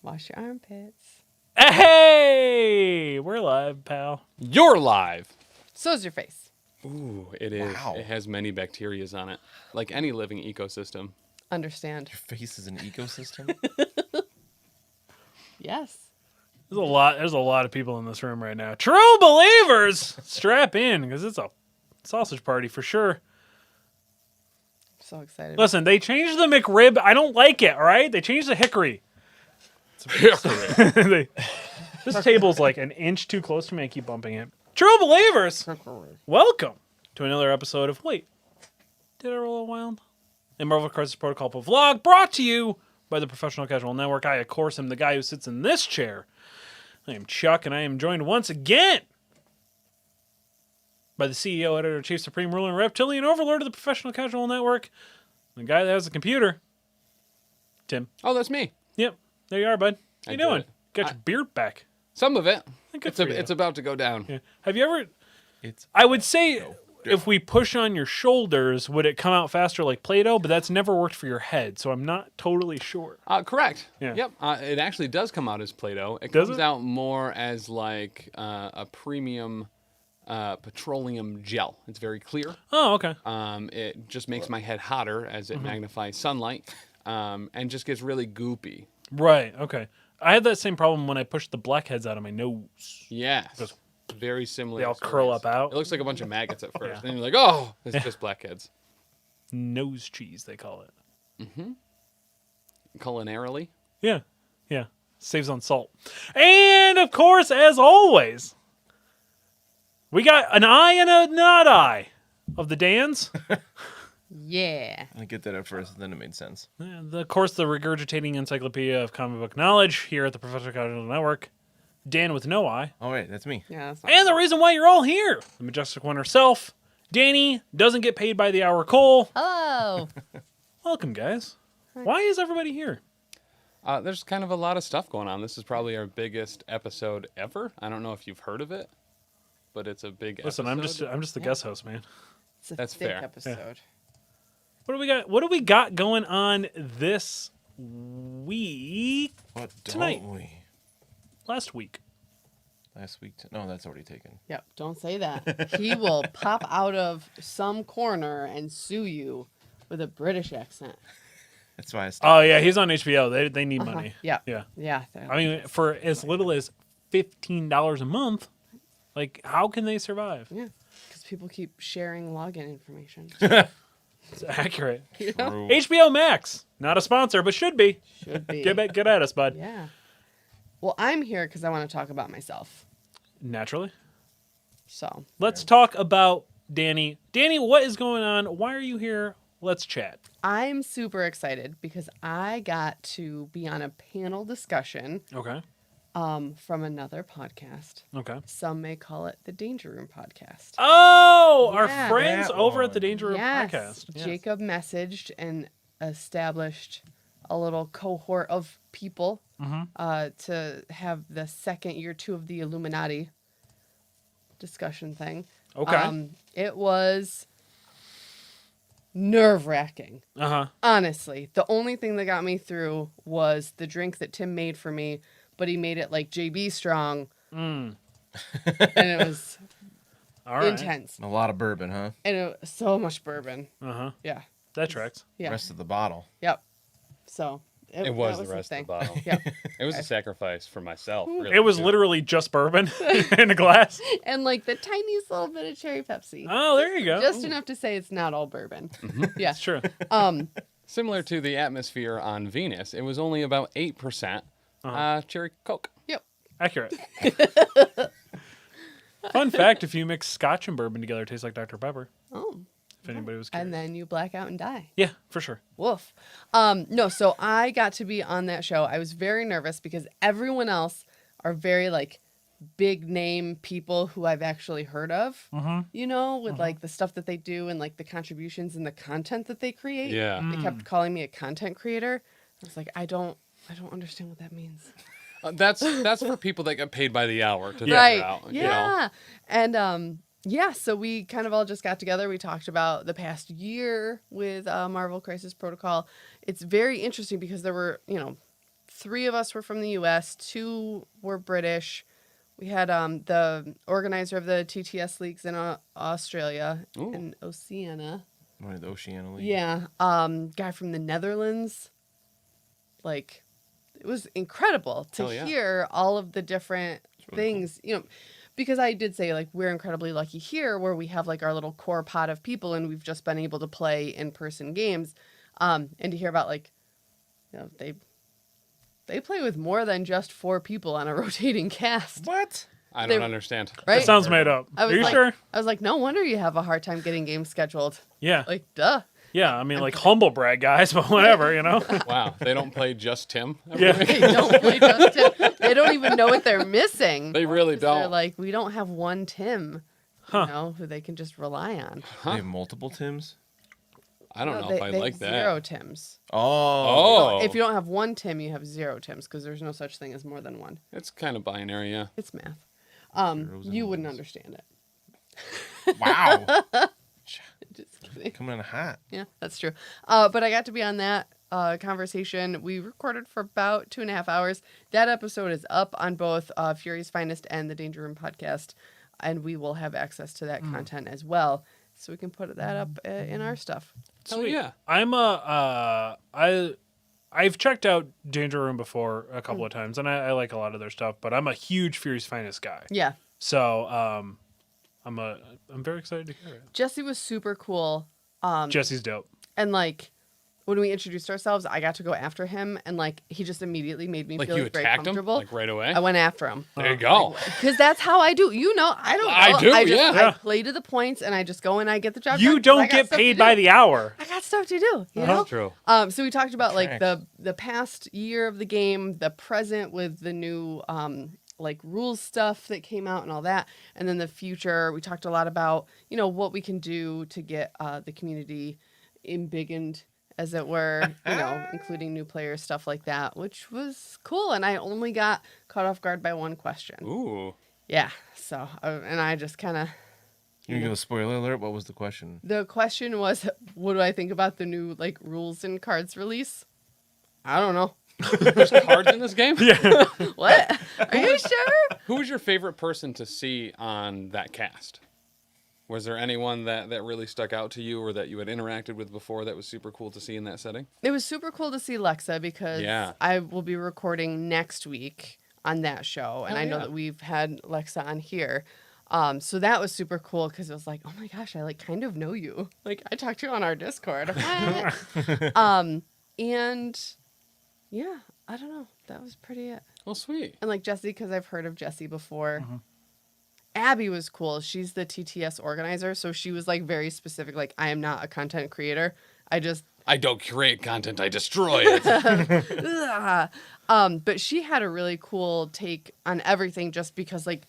Wash your armpits. Hey, we're live, pal. You're live. So's your face. Ooh, it is. Wow. It has many bacterias on it, like any living ecosystem. Understand. Your face is an ecosystem? Yes. There's a lot of people in this room right now. True believers, strap in because it's a sausage party for sure. So excited. Listen, they changed the McRib. I don't like it. All right, they changed the hickory. This table's like an inch too close to me. I keep bumping it. True believers, welcome to another episode of Wait, did I roll a wild? A Marvel Crisis Protocol vlog brought to you by the Professional Casual Network. I, of course, am the guy who sits in this chair. I am Chuck, and I am joined once again by the CEO, Editor, Chief, Supreme Ruler, and Reptilian Overlord of the Professional Casual Network, the guy that has a computer, Tim. Oh, that's me. Yep, there you are, bud. How you I did doing? it. Got your beard back. Some of it. Good for you. It's about to go down. Yeah. Have you ever? It's I would say if we push on your shoulders, would it come out faster like Play-Doh? But that's never worked for your head, so I'm not totally sure. Correct. Yeah. Yep. It actually does come out as Play-Doh. It Does comes it? out more as like a premium petroleum gel. It's very clear. Oh, okay. It just makes my head hotter as it magnifies sunlight, and just gets really goopy. Right. Okay. I had that same problem when I pushed the blackheads out of my nose. Yes. Very similar. They all curl stories. up out. It looks like a bunch of maggots at first. Yeah. Then you're like, oh, it's just blackheads. Nose cheese, they call it. Culinarily. Yeah. Yeah. Saves on salt. And of course, as always, we got an eye and a not eye of the Dans. Yeah. I didn't get that at first, and then it made sense. And of course, the regurgitating encyclopedia of comic book knowledge here at the Professional Casual Network. Dan with no eye. Oh, wait, that's me. Yeah. That's not And the reason why you're all here, the majestic one herself, Dani, doesn't get paid by the hour. Cole. Hello. Welcome, guys. Why is everybody here? There's kind of a lot of stuff going on. This is probably our biggest episode ever. I don't know if you've heard of it, but it's a big Listen, episode. I'm just the guest host, man. It's a That's thick fair. episode. What do we got? What do we got going on this week? What don't Tonight. we? Last week. Last week? No, that's already taken. Yep. Don't say that. He will pop out of some corner and sue you with a British accent. That's why I stopped. Oh yeah, he's on HBO. They need money. Yeah. Yeah. Yeah. I mean, for as little as $15 a month, like how can they survive? Yeah. Because people keep sharing login information. It's accurate. True. HBO Max, not a sponsor, but should be. Should be. Get at us, bud. Yeah. Well, I'm here because I want to talk about myself. Naturally. So. Let's talk about Dani. Dani, what is going on? Why are you here? Let's chat. I'm super excited because I got to be on a panel discussion Okay. from another podcast. Okay. Some may call it the Danger Room podcast. Oh, our Yeah. friends That over at the one. Danger Room Yes. podcast. Yes. Jacob messaged and established a little cohort of people to have the second year 2 of the Illuminati discussion thing. Okay. It was nerve-wracking. Uh-huh. Honestly, the only thing that got me through was the drink that Tim made for me, but he made it like JB strong. And it was All right. intense. A lot of bourbon, huh? And it was so much bourbon. Uh-huh. Yeah. That tracks. Yeah. Rest of the bottle. Yep. So It was that the rest thing. of the bottle. Yep. It was a sacrifice for myself. Really, It was too. literally just bourbon in a glass. And like the tiniest little bit of cherry Pepsi. Oh, there you go. Just enough to say it's not all bourbon. Yeah. It's true. Similar to the atmosphere on Venus. It was only about 8% cherry Coke. Yep. Accurate. Fun fact, if you mix scotch and bourbon together, it tastes like Dr. Pepper. Oh. If anybody was curious. And then you black out and die. Yeah, for sure. Woof. No, so I got to be on that show. I was very nervous because everyone else are very like big name people who I've actually heard of, you know, with like the stuff that they do and like the contributions and the content that they create. Yeah. They kept calling me a content creator. I was like, I don't understand what that means. That's for people that get paid by the hour to figure Right. out. Yeah. You know? And yeah, so we kind of all just got together. We talked about the past year with Marvel Crisis Protocol. It's very interesting because there were, 3 of us were from the U.S., 2 were British. We had the organizer of the TTS leagues in Australia and Oceania. One of the Oceania League. Yeah, guy from the Netherlands. Like, it was incredible to hear all of the different things, you know, because I did say, like, we're incredibly lucky here where we have, like, our little core pot of people and we've just been able to play in-person games. And to hear about, like, you know, they play with more than just 4 people on a rotating cast. What? I don't understand. Right? That sounds made up. Are you sure? I was like, no wonder you have a hard time getting games scheduled. Yeah. Like, duh. Yeah, I mean, like, humble brag, guys, but whatever, you know? Wow, they don't play just Tim? Yeah. They don't play just Tim. They don't even know what they're missing. They really don't. They're like, we don't have one Tim, you know, who they can just rely on. They have multiple Tims? I don't know they, if I they like have that. 0 Tims. Oh. If you don't have one Tim, you have 0 Tims because there's no such thing as more than one. It's kind of binary, yeah. It's math. You wouldn't understand it. Wow. Just kidding. Coming in hot. Yeah, that's true. But I got to be on that conversation. We recorded for about 2.5 hours. That episode is up on both Fury's Finest and the Danger Room podcast, and we will have access to that content as well, so we can put that up in our stuff. Hell yeah. I've checked out Danger Room before a couple of times, and I like a lot of their stuff, but I'm a huge Fury's Finest guy. Yeah. So I'm very excited to hear it. Jesse was super cool. Jesse's dope. And like when we introduced ourselves, I got to go after him, and like he just immediately made me Like feel you very attacked him? comfortable. Like right away? I went after him. There you go. Because that's how I do. You know, I don't know. I do, yeah. I play to the points, and I just go and I get the job done You 'cause I don't got get stuff to paid do. by the hour. I got stuff to do, you know? True. So we talked about like Correct. the past year of the game, the present with the new like rules stuff that came out and all that, and then the future. We talked a lot about, you know, what we can do to get the community embiggened, as it were, you know, including new players, stuff like that, which was cool. And I only got caught off guard by one question. Ooh. Yeah. So and I just kind of. You can give a spoiler alert. What was the question? The question was, what do I think about the new like rules and cards release? I don't know. There's cards in this game? Yeah. What? Are you sure? Who was your favorite person to see on that cast? Was there anyone that really stuck out to you or that you had interacted with before that was super cool to see in that setting? It was super cool to see Lexa because I will be recording next week on that show. And I know that we've had Lexa on here. So that was super cool because it was like, oh my gosh, I like kind of know you. Like I talked to you on our Discord. What? And yeah, I don't know. That was pretty it. Well, sweet. And like Jesse, because I've heard of Jesse before. Abby was cool. She's the TTS organizer, so she was like very specific. Like, I am not a content creator. I don't create content. I destroy it. But she had a really cool take on everything, just because like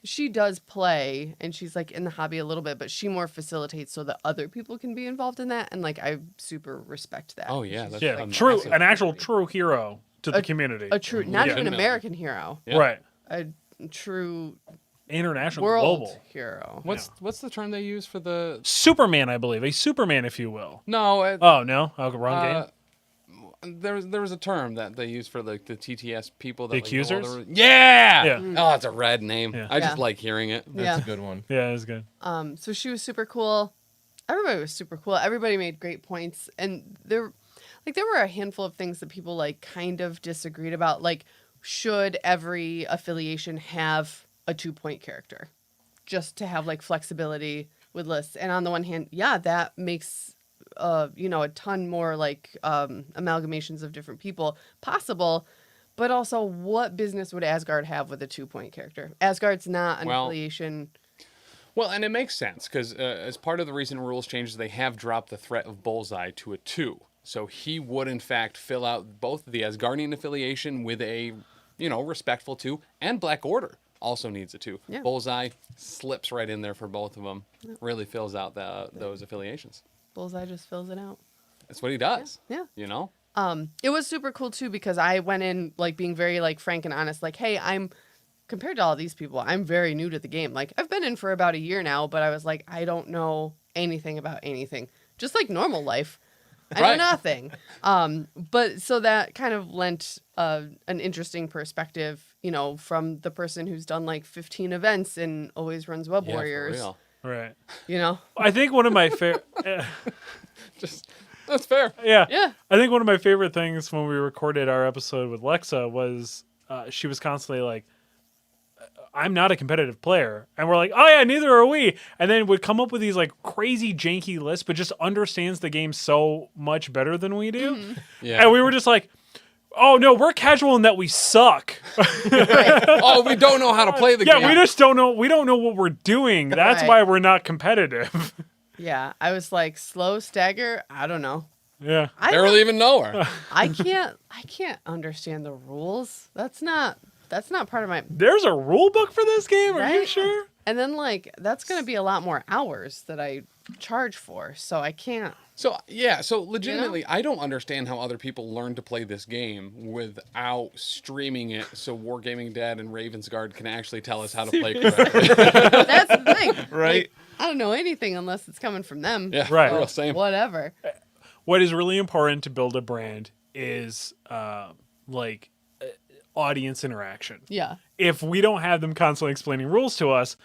she does play and she's like in the hobby a little bit, but she more facilitates so that other people can be involved in that. And like I super respect that. Oh yeah, that's Yeah. a True. massive An actual community. true hero to the community. A true, not even Legitimately. American hero, Yeah. Right. a true International, world global. hero. What's the term they use for the? Superman, I believe. A Superman, if you will. No. Oh, no? Okay, wrong game. There was a term that they use for like the TTS people. That, The like, know all accusers? Yeah. Yeah. Oh, it's a red name. Yeah. I just Yeah. like hearing it. That's Yeah. a good one. Yeah, it was good. So she was super cool. Everybody was super cool. Everybody made great points. And there were a handful of things that people like kind of disagreed about. Like, should every affiliation have a 2-point character just to have like flexibility with lists? And on the one hand, yeah, that makes you know, a ton more like amalgamations of different people possible. But also, what business would Asgard have with a 2-point character? Asgard's not an affiliation. Well, and it makes sense because as part of the recent rules changes, they have dropped the threat of Bullseye to a 2. So he would, in fact, fill out both the Asgardian affiliation with a, you know, respectful 2, and Black Order also needs a 2. Yeah. Bullseye slips right in there for both of them. Really fills out those affiliations. Bullseye just fills it out. That's what he does. Yeah. You know? It was super cool too because I went in like being very like frank and honest, like, hey, I'm compared to all these people, I'm very new to the game. Like I've been in for about a year now, but I was like, I don't know anything about anything. Just like normal life. I know nothing. But so that kind of lent an interesting perspective, from the person who's done like 15 events and always runs Web Warriors. For real. Right. I think one of my favorite. That's fair. Yeah. Yeah. I think one of my favorite things when we recorded our episode with Lexa was she was constantly like, I'm not a competitive player. And we're like, oh yeah, neither are we. And then would come up with these like crazy janky lists, but just understands the game so much better than we do. Mm-hmm. Yeah. And we were just like, oh no, we're casual in that we suck. Oh, we don't know how to play the game. Yeah, we just don't know. We don't know what we're doing. That's Right. why we're not competitive. Yeah. I was like, slow stagger. I don't know. Yeah. I Barely even know her. I can't understand the rules. That's not part of my. There's a rule book for this game. Are you Right? sure? And then like that's gonna be a lot more hours that I charge for, so I can't. So legitimately, I don't understand how other people learn to play this game without streaming it so Wargaming Dad and Ravensguard can actually tell us how to play correctly. That's the thing, Right. Like, I don't know anything unless it's coming from them. Yeah, Right. for real, same. Whatever. What is really important to build a brand is audience interaction. Yeah. If we don't have them constantly explaining rules to us,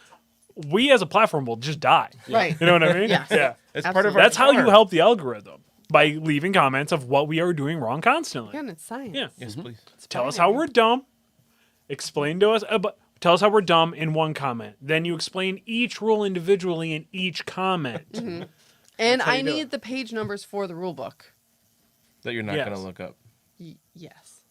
we as a platform will just die. Right. You know what I mean? Yes. Yeah. It's part of our That's how you charm. help the algorithm, by leaving comments of what we are doing wrong constantly. Again, it's science. Yeah. Yes, please. Tell us how we're dumb. Explain to us, but tell us how we're dumb in one comment. Then you explain each rule individually in each comment. And how I you do need it. the page numbers for the rule book. That you're not Yes. gonna look up. Yes.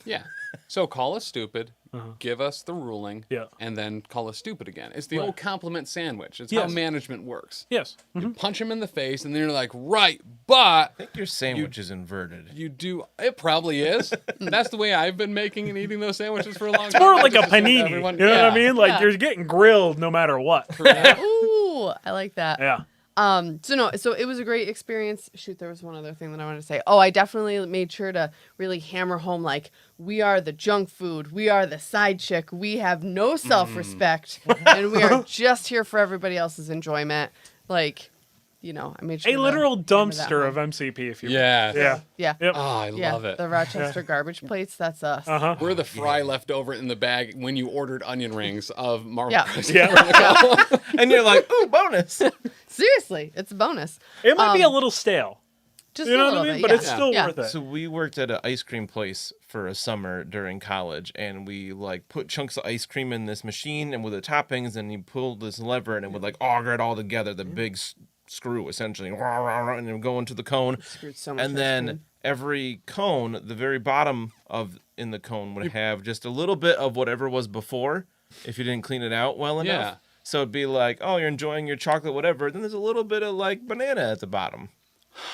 Yeah. So call us stupid, give us the ruling, Yeah. and then call us stupid again. It's the Right. old compliment sandwich. It's how Yes. management works. Yes. You punch them in the face, and then you're like, right, but I think your sandwich is inverted. you do. It probably is. That's the way I've been making and eating those sandwiches for a long time. It's more like a Just assume panini. everyone- You know what I yeah. mean? Like Yeah. you're getting grilled no matter what. Ooh, I like that. Yeah. So it was a great experience. Shoot, there was one other thing that I wanted to say. Oh, I definitely made sure to really hammer home, like, we are the junk food. We are the side chick. We have no self-respect. And we are just here for everybody else's enjoyment. Like, I made sure A to literal hammer that dumpster home. of MCP, if you Yeah. will. Yeah. Yep. Oh, I Yeah, love it. the Rochester garbage plates, that's us. Uh-huh. We're the fry left over in the bag when you ordered onion rings of Marvel. Yeah. Crisis. Yeah. And you're like, ooh, bonus. Seriously, it's a bonus. It might be a little stale. Just You know a what little I mean? bit, But it's yeah. still Yeah. worth it. So we worked at an ice cream place for a summer during college, and we put chunks of ice cream in this machine and with the toppings, and you pull this lever, and it would auger it all together, the big screw essentially, and it would go into the cone. Screwed so much And ice then cream. every cone, the very bottom in the cone would have just a little bit of whatever was before, if you didn't clean it out well enough. Yeah. So it'd be like, oh, you're enjoying your chocolate, whatever. Then there's a little bit of banana at the bottom.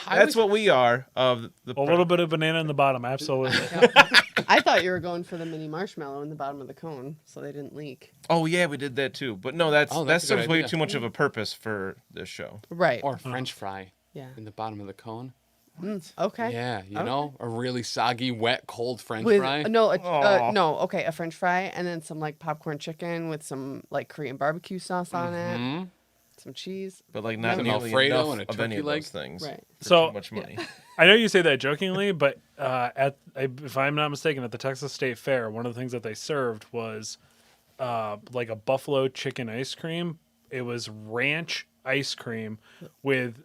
That's what we are of the. A little bit of banana in the bottom, absolutely. I thought you were going for the mini marshmallow in the bottom of the cone, so they didn't leak. Oh yeah, we did that too. But no, that Oh, that's a good serves way idea. too much of a purpose for this show. Right. Or French fry Yeah. in the bottom of the cone. Okay. Yeah, you know, a really soggy, wet, cold French With fry. a French fry, and then some popcorn chicken with some Korean barbecue sauce on it, some cheese. But not Some nearly Alfredo enough and a of any turkey of leg. those things. Right. For So- too much money. I know you say that jokingly, but if I'm not mistaken, at the Texas State Fair, one of the things that they served was a buffalo chicken ice cream. It was ranch ice cream with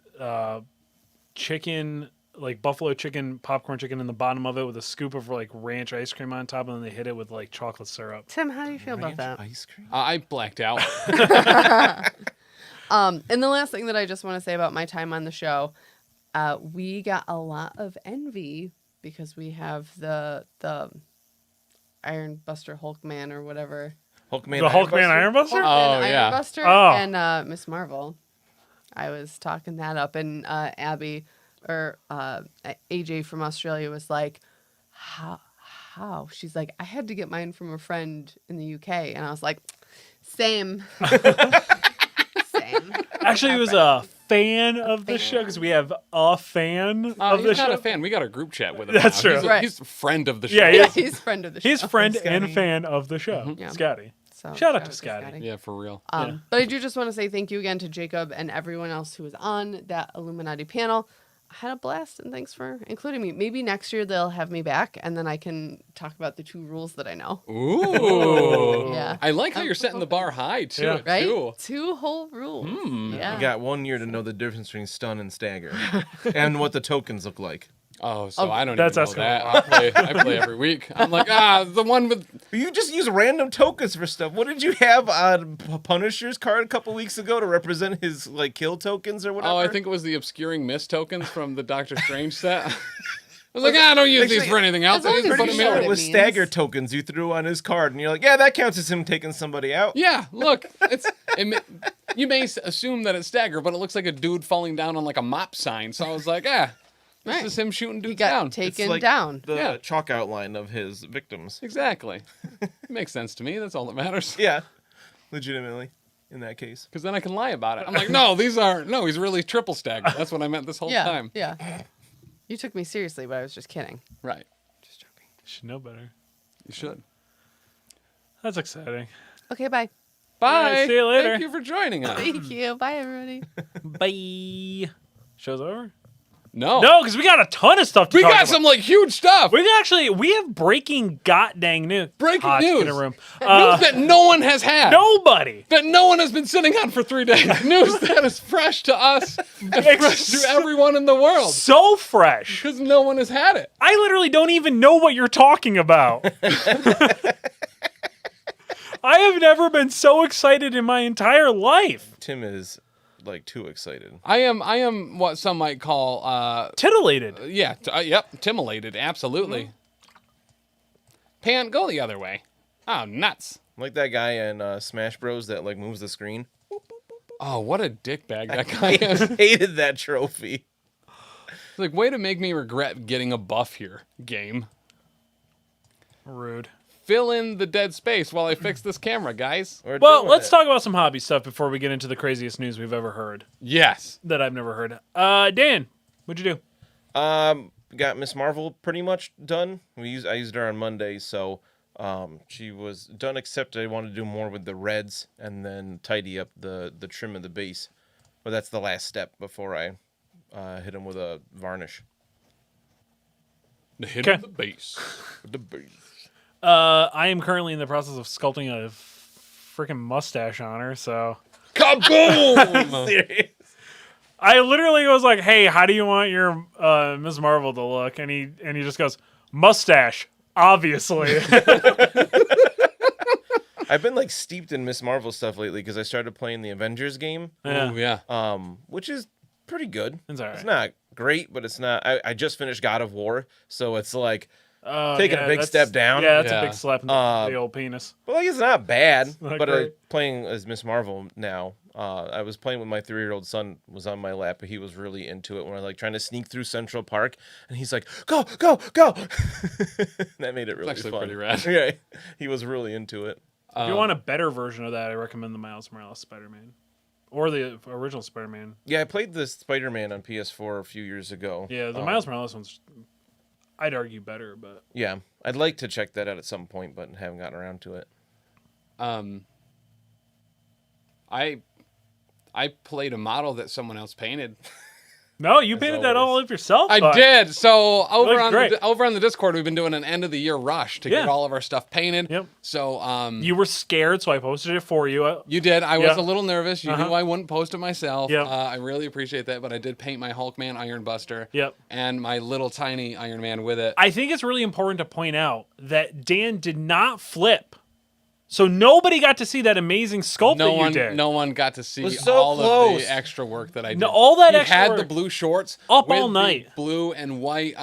chicken, buffalo chicken, popcorn chicken in the bottom of it with a scoop of ranch ice cream on top, and then they hit it with chocolate syrup. Tim, how do you feel about that? Ice cream. I blacked out. And the last thing that I just want to say about my time on the show, we got a lot of envy because we have the Iron Buster Hulkman or whatever. Hulkman. The Hulkman Iron Buster? Oh, and yeah. Iron Buster Oh. and Miss Marvel. I was talking that up, and Abby or AJ from Australia was like, how? She's like, I had to get mine from a friend in the UK. And I was like, same. Same. Actually, he was a fan of the show because we have a fan of the He's not show. a fan. We got a group chat with him. That's now. true. He's a, Right. he's a friend of the show. Yeah, Yeah, he is. he's friend of the show. He's friend and Scotty. fan of the show, Yeah. Scotty. So, Shout out to Scotty. Yeah, for real. But I do just want to say thank you again to Jacob and everyone else who was on that Illuminati panel. had a blast, and thanks for including me. Maybe next year they'll have me back, and then I can talk about the 2 rules that I know. Ooh. Yeah. I like how you're setting the bar high, too. Yeah. Right? Too. 2 whole rules. Yeah. You got 1 year to know the difference between stun and stagger, and what the tokens look like. Oh, so I don't that's even know us that. I play every week. I'm like, the one with... You just use random tokens for stuff. What did you have on Punisher's card a couple weeks ago to represent his like kill tokens or whatever? Oh, I think it was the obscuring mist tokens from the Doctor Strange set. I was like, I don't use these for anything else. as long I as just put you them know in. what it it was means. stagger tokens you threw on his card, and you're like, yeah, that counts as him taking somebody out. Yeah, look, you may assume that it's stagger, but it looks like a dude falling down on like a mop sign. So I was like, this Right. is him shooting He dudes got down. It's taken like down. the Yeah. chalk outline of his victims. Exactly. Makes sense to me. That's all that matters. Yeah, legitimately, in that case. Because then I can lie about it. I'm like, no, he's really triple staggered. That's what I meant this whole Yeah. time. Yeah. You took me seriously, but I was just kidding. Right. Just joking. You should know better. You should. That's exciting. Okay, bye. Bye. see you later. Thank you for joining us. Thank you. Bye, everybody. Bye. Show's over? No. No, because we got a ton of stuff to We talk got about. some like huge stuff. We have breaking god dang news. Breaking Let's get news. a room. News that no one has had. Nobody. That no one has been sitting on for 3 days. News that is fresh to us and fresh to everyone in the world. So fresh. Because no one has had it. I literally don't even know what you're talking about. I have never been so excited in my entire life. Tim is like too excited. I am what some might call Titillated. timillated, absolutely. Pan, go the other way. Oh, nuts. Like that guy in Smash Bros that like moves the screen. Oh, what a dickbag that guy I is. hated that trophy. It's like, way to make me regret getting a buff here, game. Rude. Fill in the dead space while I fix this camera, guys. We're Well, doing let's it. talk about some hobby stuff before we get into the craziest news we've ever heard. Yes. That I've never heard. Dan, what'd you do? Got Miss Marvel pretty much done. I used her on Monday, so she was done. Except I wanted to do more with the reds and then tidy up the trim of the base. But that's the last step before I hit him with a varnish. The hit Okay. of the base. The base. I am currently in the process of sculpting a freaking mustache on her, so Kaboom! Serious? I literally was like, "Hey, how do you want your Ms. Marvel to look?" And he just goes, "Mustache, obviously." I've been like steeped in Miss Marvel stuff lately because I started playing the Avengers game, Ooh, yeah. which is pretty good. It's all right. It's not great, but it's not. I just finished God of War, so it's like, Oh, Taking a big that's- step down. Yeah, that's Yeah. a big slap in the old penis. well, like, it's not bad. not But great. playing as Miss Marvel now, I was playing with my 3-year-old son. Was on my lap, but he was really into it. When I like trying to sneak through Central Park, and he's like, "Go, go, go!" That made it really actually fun. pretty rad. Yeah, he was really into it. If you want a better version of that, I recommend the Miles Morales Spider-Man. Or the original Spider-Man. Yeah, I played the Spider-Man on PS4 a few years ago. Yeah, the Miles Morales one's, I'd argue, better, but... Yeah, I'd like to check that out at some point, but haven't gotten around to it. I played a model that someone else painted. No, you painted that all up yourself? I bud. did. So over Looks on great. over on the Discord, we've been doing an end of the year rush to get Yeah. all of our stuff painted. Yep. So You were scared, so I posted it for you. you did. I was Yeah. a little nervous. You knew I wouldn't post it myself. Yep. I really appreciate that, but I did paint my Hulkman Iron Buster. Yep. And my little tiny Iron Man with it. I think it's really important to point out that Dan did not flip. So nobody got to see that amazing sculpt that you did. No one got to see Was so all of close. the extra work that I did. No, all that he extra had the work. blue shorts Up with all the night. blue and white,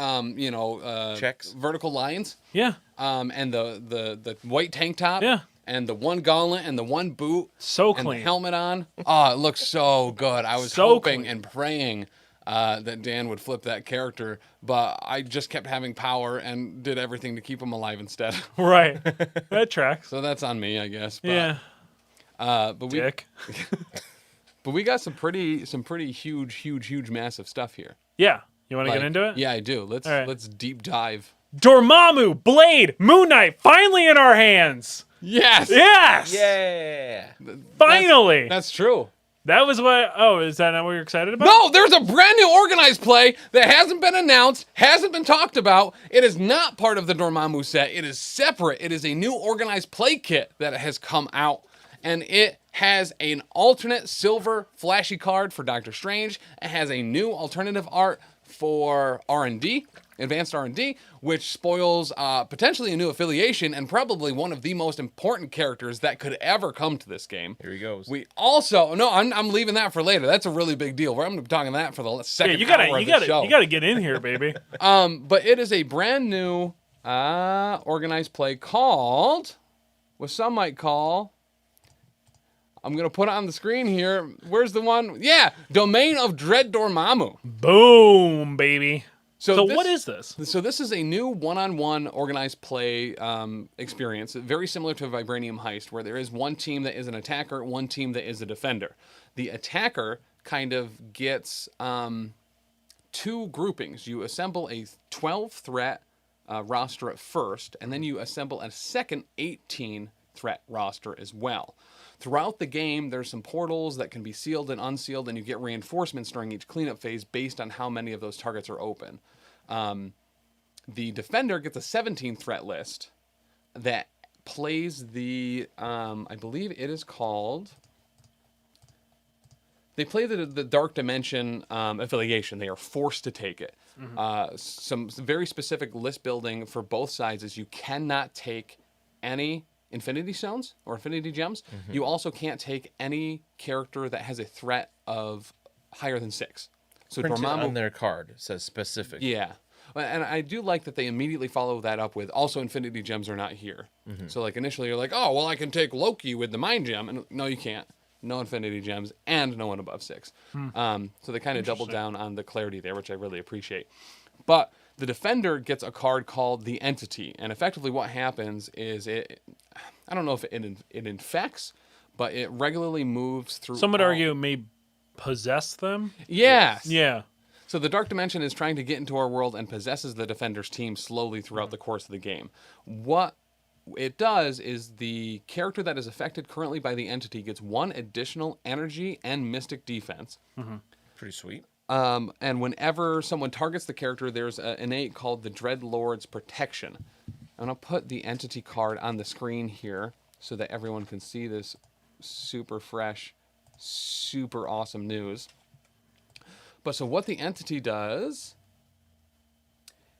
Checks. vertical lines, Yeah. and the white tank top, Yeah. and the one gauntlet and the one boot, So and clean. the helmet on. Oh, it looks so good. I was So hoping clean. and praying that Dan would flip that character, but I just kept having power and did everything to keep him alive instead. Right. That tracks. So that's on me, I guess. But, Yeah. but we Dick. but we got some pretty huge massive stuff here. Yeah. You want to Like, get into it? Yeah, I do. Let's All right. let's deep dive. Dormammu, Blade, Moon Knight, finally in our hands. Yes. Yes. Yeah. Finally. That's true. That was what. Oh, is that not what you're excited about? No, there's a brand new organized play that hasn't been announced, hasn't been talked about. It is not part of the Dormammu set. It is separate. It is a new organized play kit that has come out. And it has an alternate silver flashy card for Doctor Strange. It has a new alternative art for R&D, advanced R&D, which spoils potentially a new affiliation and probably one of the most important characters that could ever come to this game. Here he goes. We also I'm leaving that for later. That's a really big deal. I'm going to be talking that for the second you hour of the show. gotta get in here, baby. But it is a brand new organized play called, what some might call, I'm going to put it on the screen here. Where's the one? Yeah, Domain of Dread Dormammu. Boom, baby. So what is this? So this is a new one-on-one organized play experience, very similar to Vibranium Heist, where there is one team that is an attacker, one team that is a defender. The attacker kind of gets two groupings. You assemble a 12-threat roster at first, and then you assemble a second 18-threat roster as well. Throughout the game, there's some portals that can be sealed and unsealed, and you get reinforcements during each cleanup phase based on how many of those targets are open. The defender gets a 17 threat list that plays the, I believe it is called, they play the Dark Dimension affiliation. They are forced to take it. Some very specific list building for both sides is you cannot take any Infinity Stones or Infinity Gems. You also can't take any character that has a threat of higher than 6. So Printed Dormammu on their card says specific. Yeah. And I do like that they immediately follow that up with also Infinity Gems are not here. So like initially you're like, oh, well, I can take Loki with the Mind Gem. And no, you can't. No Infinity Gems and no one above 6. So they kind of double down on the clarity there, which I really appreciate. But the defender gets a card called the Entity. And effectively what happens is I don't know if it infects, but it regularly moves through. Some would argue it may possess them. Yes. Yeah. So the Dark Dimension is trying to get into our world and possesses the defender's team slowly throughout the course of the game. What it does is the character that is affected currently by the Entity gets 1 additional energy and mystic defense. Pretty sweet. And whenever someone targets the character, there's an innate called the Dread Lord's Protection. I'm going to put the Entity card on the screen here so that everyone can see this super fresh, super awesome news. But so what the Entity does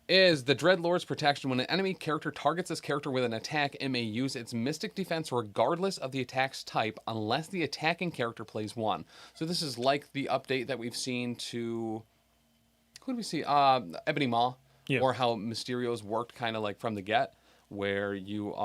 is the Dread Lord's Protection. When an enemy character targets this character with an attack, it may use its Mystic Defense regardless of the attack's type unless the attacking character plays 1. So this is like the update that we've seen to... Who did we see? Ebony Maw. Yeah. Or how Mysterio's worked kind of like from the get, where you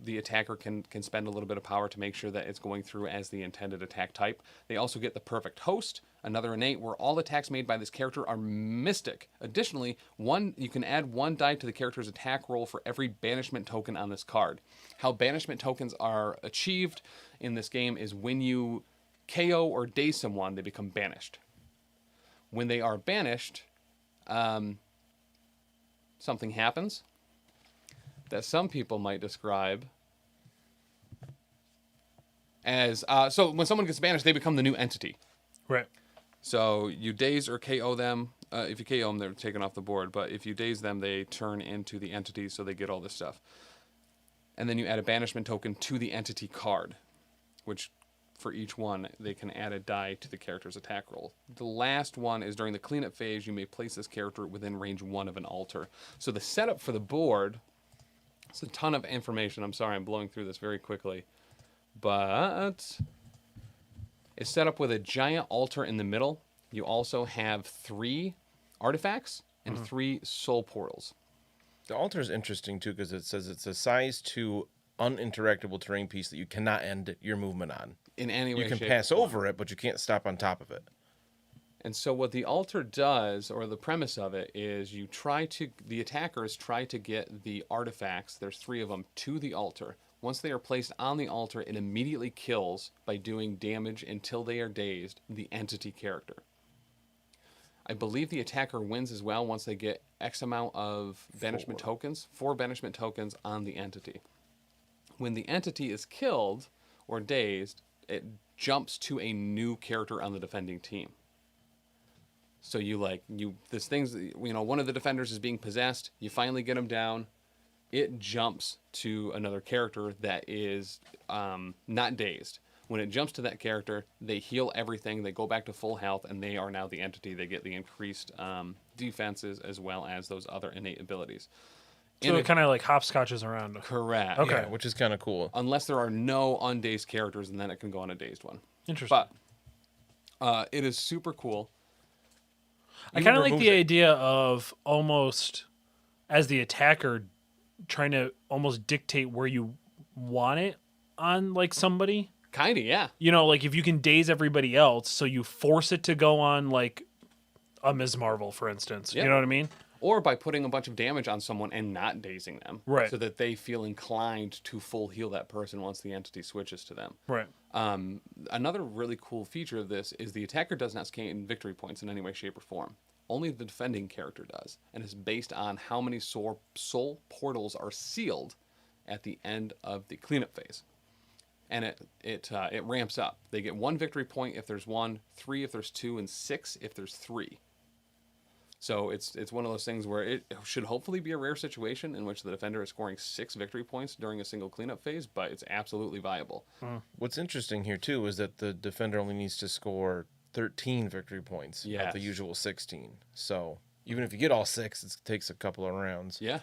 the attacker can spend a little bit of power to make sure that it's going through as the intended attack type. They also get the Perfect Host, another innate, where all attacks made by this character are mystic. Additionally, you can add 1 die to the character's attack roll for every banishment token on this card. How banishment tokens are achieved in this game is when you KO or daze someone, they become banished. When they are banished, something happens that some people might describe as... so when someone gets banished, they become the new entity. Right. So you daze or KO them. If you KO them, they're taken off the board. But if you daze them, they turn into the entity, so they get all this stuff. And then you add a banishment token to the entity card, which for each one, they can add a die to the character's attack roll. The last one is during the cleanup phase, you may place this character within range 1 of an altar. So the setup for the board... It's a ton of information. I'm sorry, I'm blowing through this very quickly. But it's set up with a giant altar in the middle. You also have 3 artifacts and 3 soul portals. The altar is interesting, too, because it says it's a size 2 uninteractable terrain piece that you cannot end your movement on. In any way, you can shape, pass over it, but you can't stop on top of it. And so what the altar does, or the premise of it, is the attackers try to get the artifacts, there's 3 of them, to the altar. Once they are placed on the altar, it immediately kills, by doing damage until they are dazed, the entity character. I believe the attacker wins as well once they get X amount of banishment tokens, 4 banishment tokens on the entity. When the entity is killed or dazed, it jumps to a new character on the defending team. So one of the defenders is being possessed. You finally get him down. It jumps to another character that is not dazed. When it jumps to that character, they heal everything. They go back to full health, and they are now the entity. They get the increased defenses as well as those other innate abilities. So it kind of like hopscotches around. Correct. Okay. Yeah, which is kind of cool. Unless there are no undazed characters, and then it can go on a dazed one. Interesting. But it is super cool. I kind of like the idea of almost, as the attacker, trying to almost dictate where you want it on like somebody. Kinda, yeah. You know, like if you can daze everybody else, so you force it to go on like a Ms. Marvel, for instance. Yeah. You know what I mean? Or by putting a bunch of damage on someone and not dazing them. Right. So that they feel inclined to full heal that person once the entity switches to them. Right. Another really cool feature of this is the attacker does not gain victory points in any way, shape, or form. Only the defending character does. And it's based on how many soul portals are sealed at the end of the cleanup phase. And it ramps up. They get 1 victory point if there's 1, 3 if there's 2, and 6 if there's 3. So it's one of those things where it should hopefully be a rare situation in which the defender is scoring 6 victory points during a single cleanup phase, but it's absolutely viable. What's interesting here, too, is that the defender only needs to score 13 victory points of the usual 16. So even if you get all 6, it takes a couple of rounds. Yeah.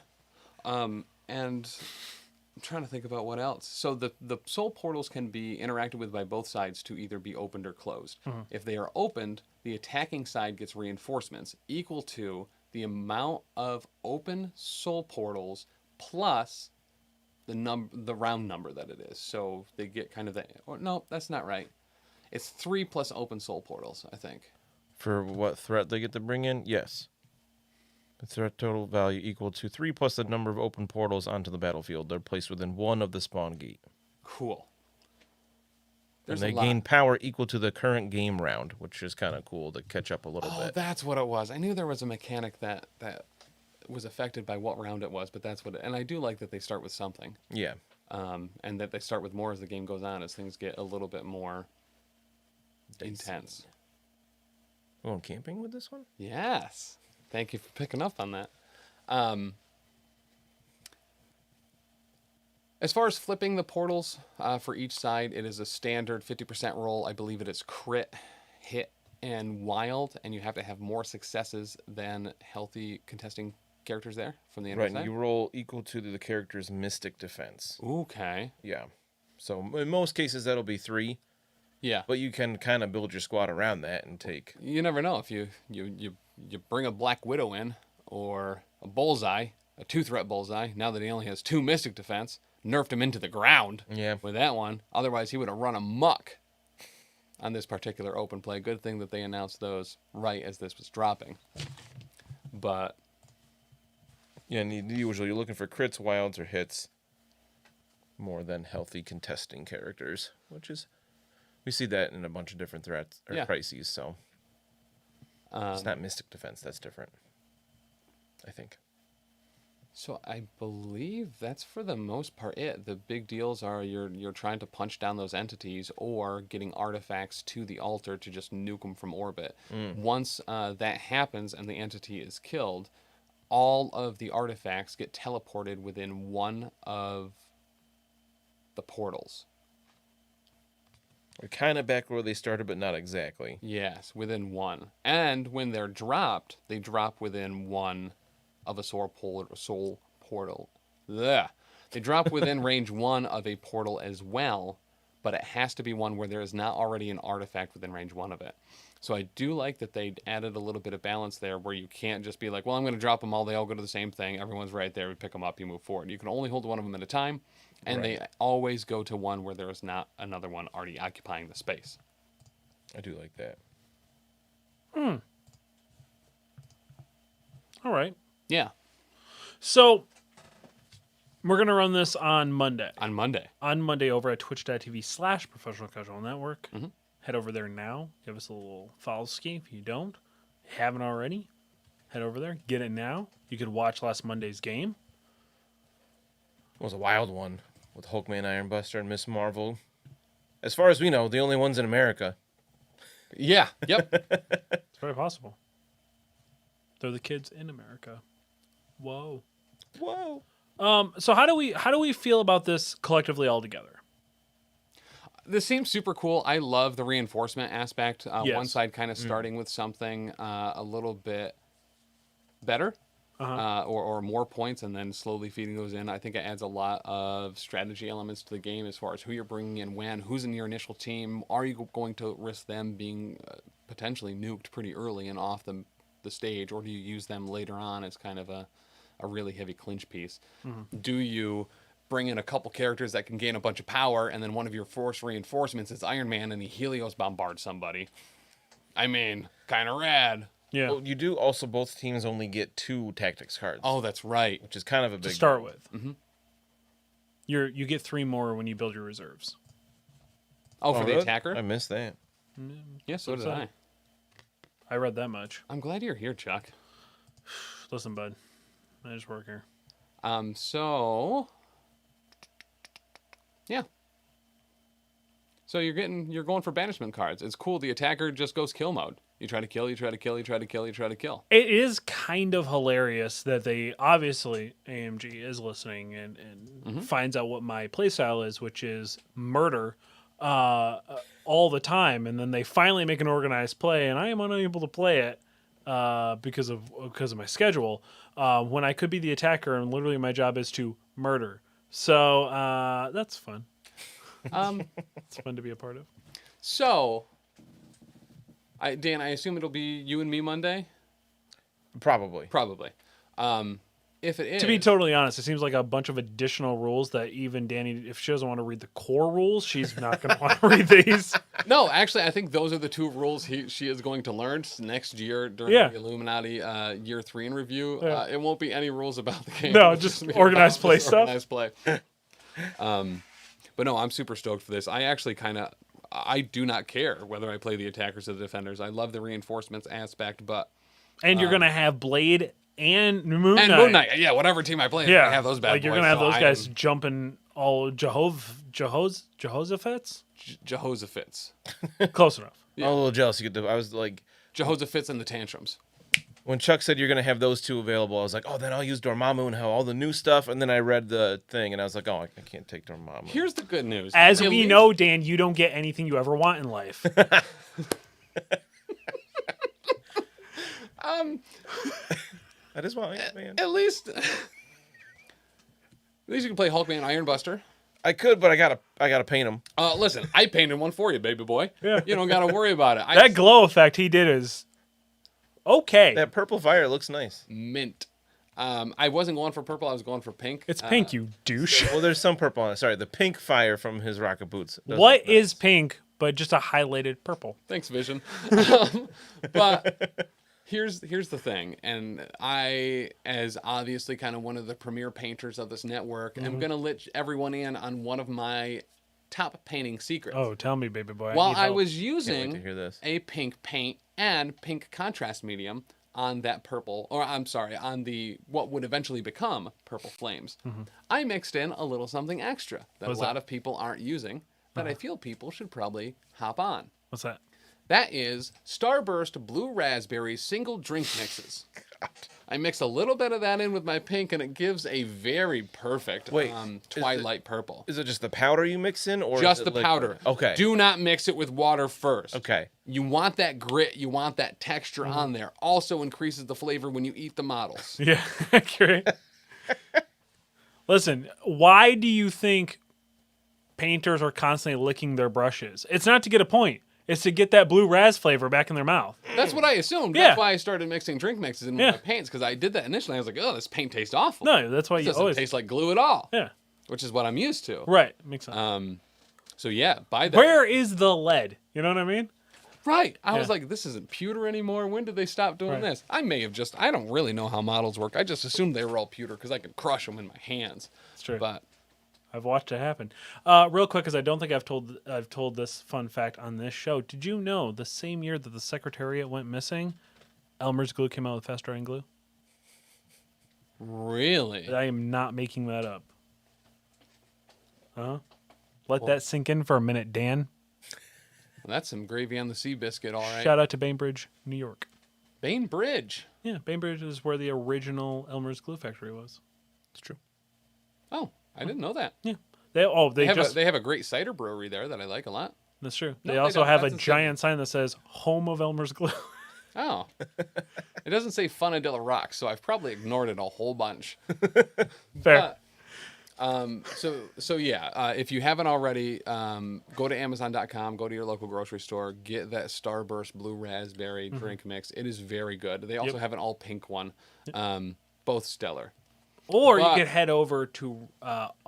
And I'm trying to think about what else. So the soul portals can be interacted with by both sides to either be opened or closed. If they are opened, the attacking side gets reinforcements equal to the amount of open soul portals plus the round number that it is. So they get kind of no, that's not right. It's 3 plus open soul portals, I think. For what threat they get to bring in? Yes. The threat total value equal to 3 plus the number of open portals onto the battlefield. They're placed within 1 of the spawn gate. Cool. And they gain power equal to the current game round, which is kind of cool to catch up a little bit. Oh, that's what it was. I knew there was a mechanic that was affected by what round it was, but that's what and I do like that they start with something. Yeah. And that they start with more as the game goes on, as things get a little bit more intense. Going camping with this one? Yes. Thank you for picking up on that. As far as flipping the portals for each side, it is a standard 50% roll. I believe it is crit, hit, and wild, and you have to have more successes than healthy contesting characters there from the enemy side. Right, and you roll equal to the character's mystic defense. Okay. Yeah. So in most cases, that'll be 3. Yeah. But you can kind of build your squad around that and take... You never know if you bring a Black Widow in, or a Bullseye, a 2-threat Bullseye, now that he only has 2 mystic defense, nerfed him into the ground with that one. Otherwise, he would have run amok on this particular open play. Good thing that they announced those right as this was dropping. But... Yeah, and usually you're looking for crits, wilds, or hits more than healthy contesting characters, which is... We see that in a bunch of different threats or crises, so... it's not mystic defense, that's different, I think. So I believe that's for the most part it. The big deals are you're trying to punch down those entities or getting artifacts to the altar to just nuke them from orbit. Once that happens and the entity is killed, all of the artifacts get teleported within 1 of the portals. We're kind of back where they started, but not exactly. Yes, within 1. And when they're dropped, they drop within 1 of a soul portal. Blech. They drop within range 1 of a portal as well, but it has to be one where there is not already an artifact within range 1 of it. So I do like that they added a little bit of balance there where you can't just be like, well, I'm going to drop them all. They all go to the same thing. Everyone's right there. We pick them up. You move forward. You can only hold one of them at a time. And they always go to one where there is not another one already occupying the space. I do like that. All right. Yeah. So we're going to run this on Monday. On Monday over at twitch.tv/Professional Casual Network. Head over there now. Give us a little follow ski if you don't. Haven't already. Head over there. Get it now. You could watch last Monday's game. It was a wild one with Hulkman, Ironbuster, and Miss Marvel As far as we know, the only ones in America. Yeah. Yep. It's very possible. They're the kids in America. Whoa. Whoa. So how do we feel about this collectively all together? This seems super cool. I love the reinforcement aspect. Yes. One side kind of starting with something a little bit better. Or more points, and then slowly feeding those in. I think it adds a lot of strategy elements to the game as far as who you're bringing in when, who's in your initial team. Are you going to risk them being potentially nuked pretty early and off the stage, or do you use them later on as kind of a really heavy clinch piece? Do you bring in a couple characters that can gain a bunch of power, and then one of your force reinforcements is Iron Man and he Helios bombards somebody? I mean, kind of rad. Yeah. Well, you do also, both teams only get 2 tactics cards. Oh, that's right. Which is kind of a big To start deal. with. Mm-hmm. You get 3 more when you build your reserves. Oh, for the really? attacker? I missed that. Yeah, so did I. I read that much. I'm glad you're here, Chuck. Listen, bud. I just work here. So yeah. So you're going for banishment cards. It's cool. The attacker just goes kill mode. You try to kill, you try to kill, you try to kill, you try to kill. It is kind of hilarious that they obviously AMG is listening and finds out what my playstyle is, which is murder all the time, and then they finally make an organized play, and I am unable to play it because of my schedule. When I could be the attacker, and literally my job is to murder. So that's fun. It's fun to be a part of. So, Dan, I assume it'll be you and me Monday? Probably. Probably. If it is... To be totally honest, it seems like a bunch of additional rules that even Dani, if she doesn't want to read the core rules, she's not going to want to read these. No, actually, I think those are the 2 rules she is going to learn next year during the Illuminati year 3 in review. Yeah. It won't be any rules about the game. No, just organized play stuff. Organized play. But no, I'm super stoked for this. I do not care whether I play the attackers or the defenders. I love the reinforcements aspect, but... And you're going to have Blade and Moon Knight. And Moon Knight. Yeah, whatever team I play, I have those bad boys. You're going to have those guys jumping all Jehoshaphat's? Jehoshaphat's. Close enough. Yeah. I'm a little jealous. I was like... Jehoshaphat's and the tantrums. When Chuck said you're going to have those 2 available, I was like, oh, then I'll use Dormammu and have all the new stuff. And then I read the thing, and I was like, oh, I can't take Dormammu. Here's the good news. As we know, Dan, you don't get anything you ever want in life. That is why, man. At least you can play Hulkman Ironbuster. I could, but I gotta paint them. Listen, I painted one for you, baby boy. Yeah. You don't got to worry about it. That glow effect he did is okay. That purple fire looks nice. Mint. I wasn't going for purple. I was going for pink. It's pink, you douche. Well, there's some purple on it. Sorry, the pink fire from his rocket boots. does What look nice. is pink but just a highlighted purple? Thanks, Vision. But here's the thing, and I, as obviously kind of one of the premier painters of this network, am gonna let everyone in on one of my top painting secrets. Oh, tell me, baby boy. While need I help. was Can't wait using to hear this. a pink paint and pink contrast medium on that purple, or I'm sorry, on the what would eventually become purple flames, I mixed in a little something extra that What's a lot that? of people aren't using, that I feel people should probably hop on. What's that? That is Starburst Blue Raspberry single drink mixes. I mix a little bit of that in with my pink, and it gives a very perfect twilight purple. Is it just the powder you mix in, or Just is the it liquid? powder. Okay. Do not mix it with water first. Okay. You want that grit. You want that texture on there. Also increases the flavor when you eat the models. Yeah, accurate. Listen, why do you think painters are constantly licking their brushes? It's not to get a point. It's to get that blue raz flavor back in their mouth. That's what I assumed. Yeah. That's why I started mixing drink mixes in Yeah. my paints, because I did that initially. I was like, oh, this paint tastes awful. No, that's why It you doesn't always taste like glue at all. Yeah. Which is what I'm used to. Right. Makes sense. So yeah, buy that. Where is the lead? You know what I mean? Right. I was Yeah. like, this isn't pewter anymore. When did they stop doing Right. this? I may have I don't really know how models work. I just assumed they were all pewter because I could crush them in my hands. It's true. But I've watched it happen. Real quick, because I don't think I've told this fun fact on this show. Did you know the same year that the Secretariat went missing, Elmer's glue came out with fast drying glue? really? I am not making that up. Let that sink in for a minute, Dan. That's some gravy on the sea biscuit, all right. Shout out to Bainbridge, New York. Bainbridge. Yeah, Bainbridge is where the original Elmer's Glue Factory was. It's true. Oh, I didn't know that. Yeah. They have a great cider brewery there that I like a lot. That's true. No, They they also don't. have a That's a giant sign that says "Home of Elmer's Glue." Oh. It doesn't say Funadilla Rocks, so I've probably ignored it a whole bunch. Fair. So yeah, if you haven't already, go to Amazon.com, go to your local grocery store, get that Starburst Blue Raspberry drink mix. It is very good. They also have an all pink one, both stellar. Or you could head over to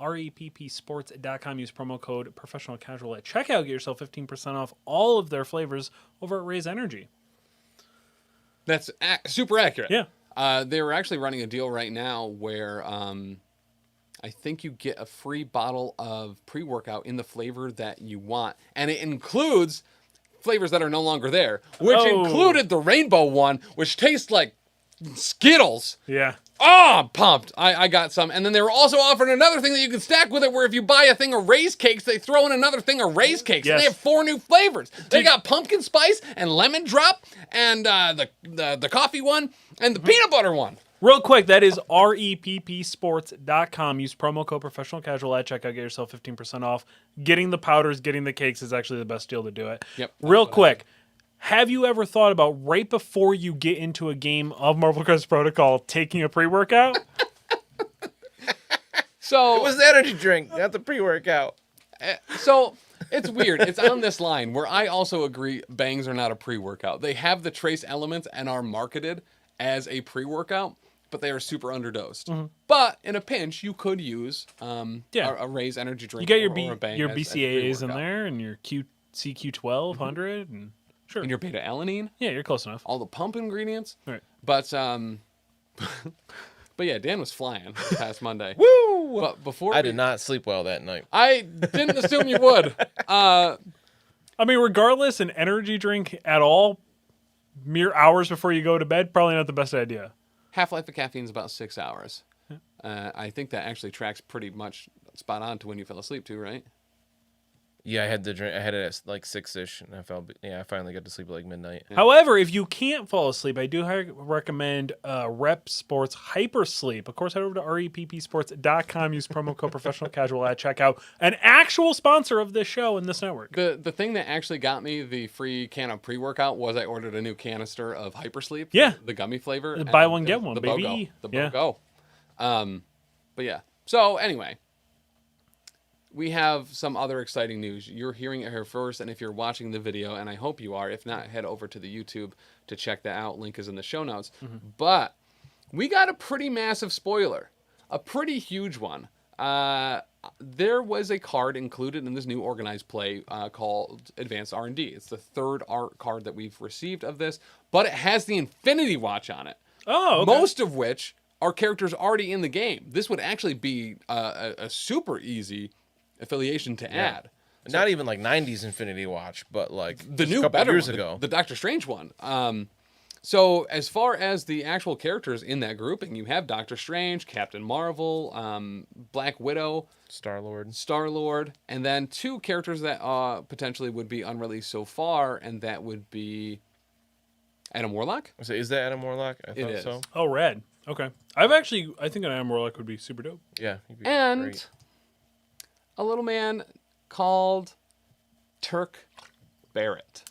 reppsports.com, use promo code professional casual at checkout, get yourself 15% off all of their flavors over at Raise Energy. That's super accurate. Yeah. They were actually running a deal right now where I think you get a free bottle of pre-workout in the flavor that you want. And it includes flavors that are no longer there, which included the rainbow one, which tastes like Skittles. Yeah. Oh, I'm pumped. I got some. And then they were also offering another thing that you can stack with it, where if you buy a thing of Raiz Cakes, they throw in another thing of Raiz Cakes. Yes. And they have 4 new flavors. They got pumpkin spice and lemon drop and the coffee one and the peanut butter one. Real quick, that is reppsports.com. Use promo code professional casual at checkout, get yourself 15% off. Getting the powders, getting the cakes is actually the best deal to do it. Yep. Real quick. Have you ever thought about right before you get into a game of Marvel Crisis Protocol taking a pre-workout? So It was the energy drink, not the pre-workout. So it's weird. It's on this line where I also agree bangs are not a pre-workout. They have the trace elements and are marketed as a pre-workout, but they are super underdosed. But in a pinch, you could use a Raiz energy drink. You got or a Bang your as BCAAs in pre-workout. there and your CQ1200 and sure. And your beta-alanine, Yeah, you're close enough. all the pump ingredients. All right. But but yeah, Dan was flying this past Monday. Woo! But before I did not sleep well that night. I didn't assume you would. I mean, regardless, an energy drink at all, mere hours before you go to bed, probably not the best idea. Half-life of caffeine is about 6 hours. I think that actually tracks pretty much spot on to when you fell asleep too, right? Yeah, I had the drink. I had it at like 6-ish, and I finally got to sleep at like midnight. However, if you can't fall asleep, I do recommend Rep Sports Hypersleep. Of course, head over to reppsports.com. Use promo code professional casual at checkout. An actual sponsor of this show and this network. The thing that actually got me the free can of pre-workout was I ordered a new canister of Hypersleep. Yeah. The gummy flavor. Buy and one, get one, the baby. BOGO. The Yeah. BOGO. But yeah. So anyway, we have some other exciting news. You're hearing it here first, and if you're watching the video, and I hope you are, if not, head over to the YouTube to check that out. Link is in the show notes. But we got a pretty massive spoiler, a pretty huge one. There was a card included in this new organized play called Advanced R&D. It's the 3rd art card that we've received of this, but it has the Infinity Watch on it. Oh, okay. Most of which are characters already in the game. This would actually be a super easy affiliation to add. Not even like 90s Infinity Watch, but like The just new a couple better years one, ago. the Doctor Strange one. So as far as the actual characters in that grouping, you have Doctor Strange, Captain Marvel, Black Widow, Star-Lord, and then 2 characters that potentially would be unreleased so far, and that would be Adam Warlock. So is that Adam Warlock? I thought is. so. Oh, red. Okay. I think an Adam Warlock would be super dope. Yeah. He'd be And great. a little man called Turk Barrett.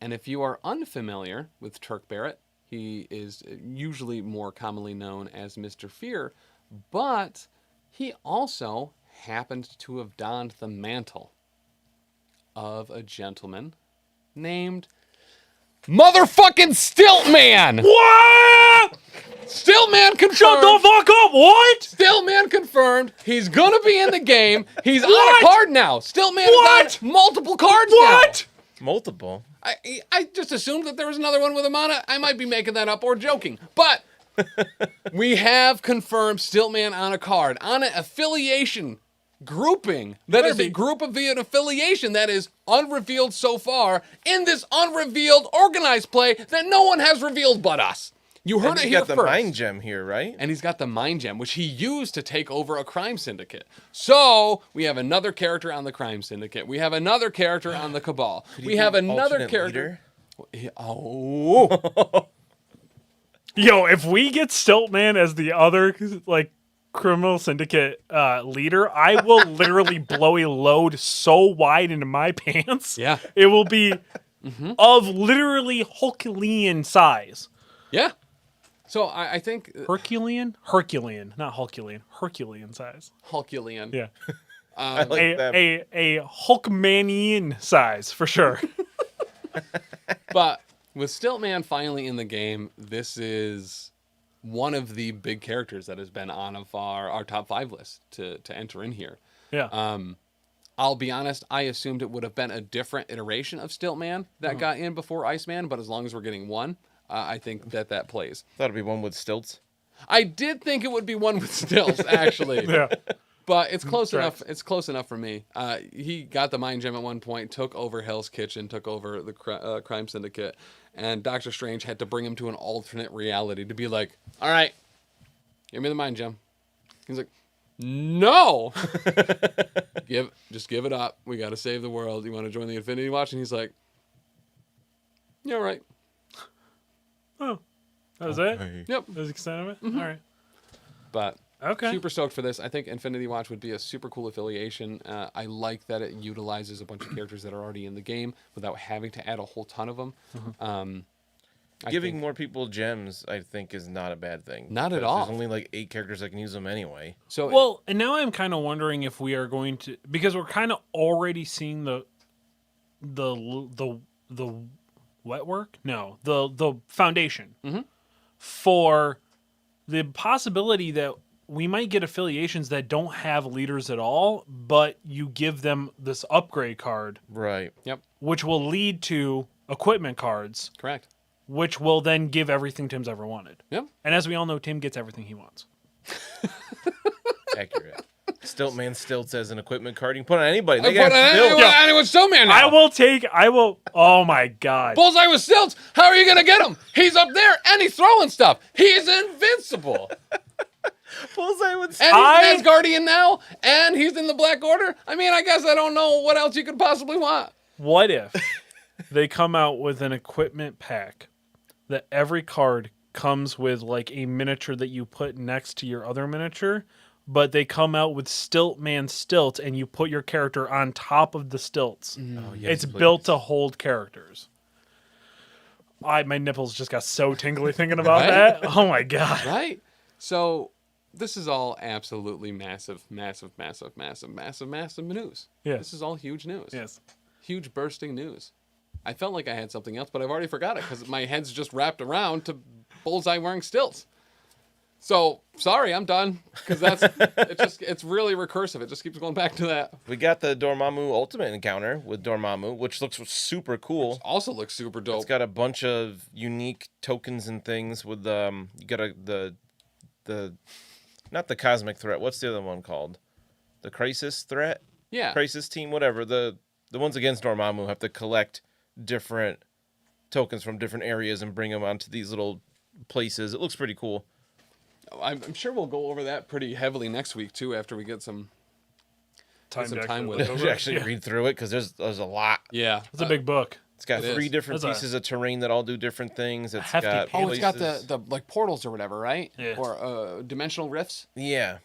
And if you are unfamiliar with Turk Barrett, he is usually more commonly known as Mr. Fear, but he also happened to have donned the mantle of a gentleman named motherfucking Stiltman! What? Stiltman confirmed! Shut the fuck up! What? Stiltman confirmed he's gonna be in the game. He's on What? a card now. Stiltman What? is on multiple cards What? Multiple. now. I just assumed that there was another one with him on it. I might be making that up or joking. But we have confirmed Stiltman on a card. On an affiliation grouping. That is a group of an affiliation that is unrevealed so far in this unrevealed organized play that no one has revealed but us. You heard And it he's here got the first. mind gem here, right? And he's got the mind gem, which he used to take over a crime syndicate. So we have another character on the crime syndicate. We have another character on the cabal. We have another character. Oh, Yo, if we get Stiltman as the other like criminal syndicate leader, I will literally blow a load so wide into my pants. Yeah. It will be of literally Herculean size. yeah. So I think Herculean, not Herculean. Herculean size. Herculean. Yeah. I like that. A Hulkmanian size for sure. But with Stiltman finally in the game, this is one of the big characters that has been on of our top 5 list to enter in here. Yeah. I'll be honest, I assumed it would have been a different iteration of Stiltman that got in before Iceman, but as long as we're getting one, I think that plays. That'll be one with stilts. I did think it would be one with stilts, actually. Yeah. But it's close Correct. enough. It's close enough for me. He got the mind gem at one point, took over Hell's Kitchen, took over the crime syndicate, and Doctor Strange had to bring him to an alternate reality to be like, "All right, give me the mind gem." He's like, "No, just give it up. We got to save the world. You want to join the Infinity Watch?" And he's like, "Yeah, right. Oh, that was it? Yep." That was the extent of it? All right. But Okay. super stoked for this. I think Infinity Watch would be a super cool affiliation. I like that it utilizes a bunch of characters that are already in the game without having to add a whole ton of them. I Giving think- more people gems, I think, is not a bad thing. Not at because all. There's only like 8 characters that can use them anyway. So Well, and now I'm kind of wondering if we are going to, because we're kind of already seeing the wet work. No, the foundation for the possibility that we might get affiliations that don't have leaders at all, but you give them this upgrade card, Right. yep, which will lead to equipment cards, correct. which will then give everything Tim's ever wanted. Yep. And as we all know, Tim gets everything he wants. Accurate. Stiltman stilts as an equipment card. You can put on anybody. I They got stilts. anyone Stillman now. I will, oh my God. Bullseye with stilts. How are you gonna get him? He's up there and he's throwing stuff. He's invincible. Bullseye with And he's an Asgardian now, and he's in the Black Order. I mean, I guess I don't know what else you could possibly want. What if they come out with an equipment pack that every card comes with like a miniature that you put next to your other miniature, but they come out with Stiltman stilts and you put your character on top of the stilts. Oh, yes, It's please. built to hold characters. My nipples just got so tingly thinking about Right? that. Oh my God. Right? So this is all absolutely massive, massive, massive, massive, massive, massive news. Yeah. This is all huge news. Yes. Huge bursting news. I felt like I had something else, but I've already forgot it because my head's just wrapped around to Bullseye wearing stilts. So sorry, I'm done because it's really recursive. It just keeps going back to that. We got the Dormammu Ultimate encounter with Dormammu, which looks super cool. Also looks super dope. It's got a bunch of unique tokens and things with you got the not the cosmic threat. What's the other one called? The crisis threat? Yeah. Crisis team, whatever. The ones against Dormammu have to collect different tokens from different areas and bring them onto these little places. It looks pretty cool. I'm sure we'll go over that pretty heavily next week too after we get some Time some to time actually with look it. over You it. actually Yeah. read through it because there's a lot. yeah. It's a big book. It's got It 3 is. different That's a pieces of terrain that all do different things. It's hefty got page. Oh, it's got places- the like portals or whatever, right? Yeah. Or dimensional rifts. Yeah.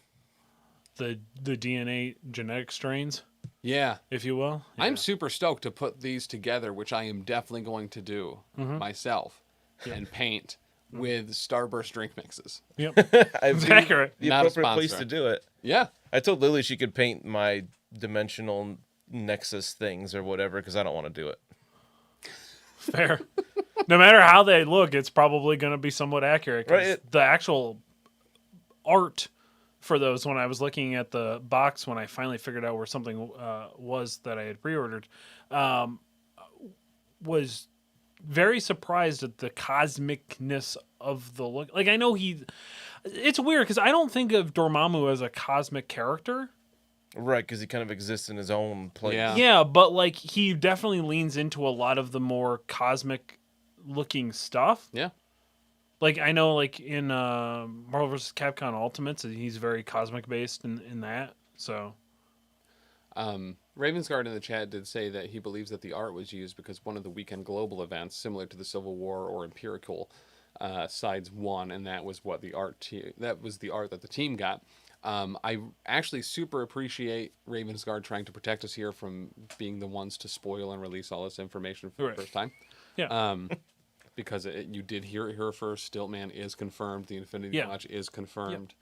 The DNA genetic strains, Yeah. if you will. I'm super stoked to put these together, which I am definitely going to do myself and paint with Starburst drink mixes. Yep. It's accurate. The Not a appropriate place sponsor. to do it. Yeah. I told Lily she could paint my dimensional nexus things or whatever because I don't want to do it. Fair. No matter how they look, it's probably going to be somewhat accurate. 'Cause Right. the actual art for those, when I was looking at the box, when I finally figured out where something was that I had pre-ordered, was very surprised at the cosmicness of the look. Like, I know it's weird because I don't think of Dormammu as a cosmic character. Right, because he kind of exists in his own place. Yeah. Yeah, but like he definitely leans into a lot of the more cosmic looking stuff. Yeah. Like I know, like in Marvel vs. Capcom Ultimates, he's very cosmic based in that. So Ravensguard in the chat did say that he believes that the art was used because one of the weekend global events, similar to the Civil War or Empirical, sides won, and that was what the art that was the art that the team got. I actually super appreciate Ravensguard trying to protect us here from being the ones to spoil and release all this information for the first time. yeah, Because you did hear it here first. Stiltman is confirmed. The Infinity Watch is confirmed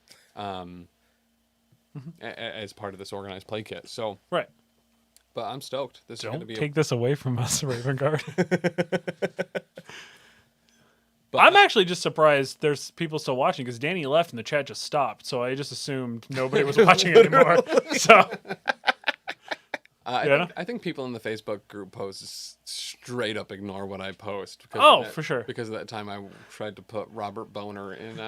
as part of this organized play kit. So, right. but I'm stoked. This is going to Don't be take this away from us, Ravengard. But I'm actually just surprised there's people still watching because Dani left and the chat just stopped. So I just assumed nobody was watching anymore. So I think people in the Facebook group posts straight up ignore what I post. For sure. Because of that time I tried to put Robert Boner in.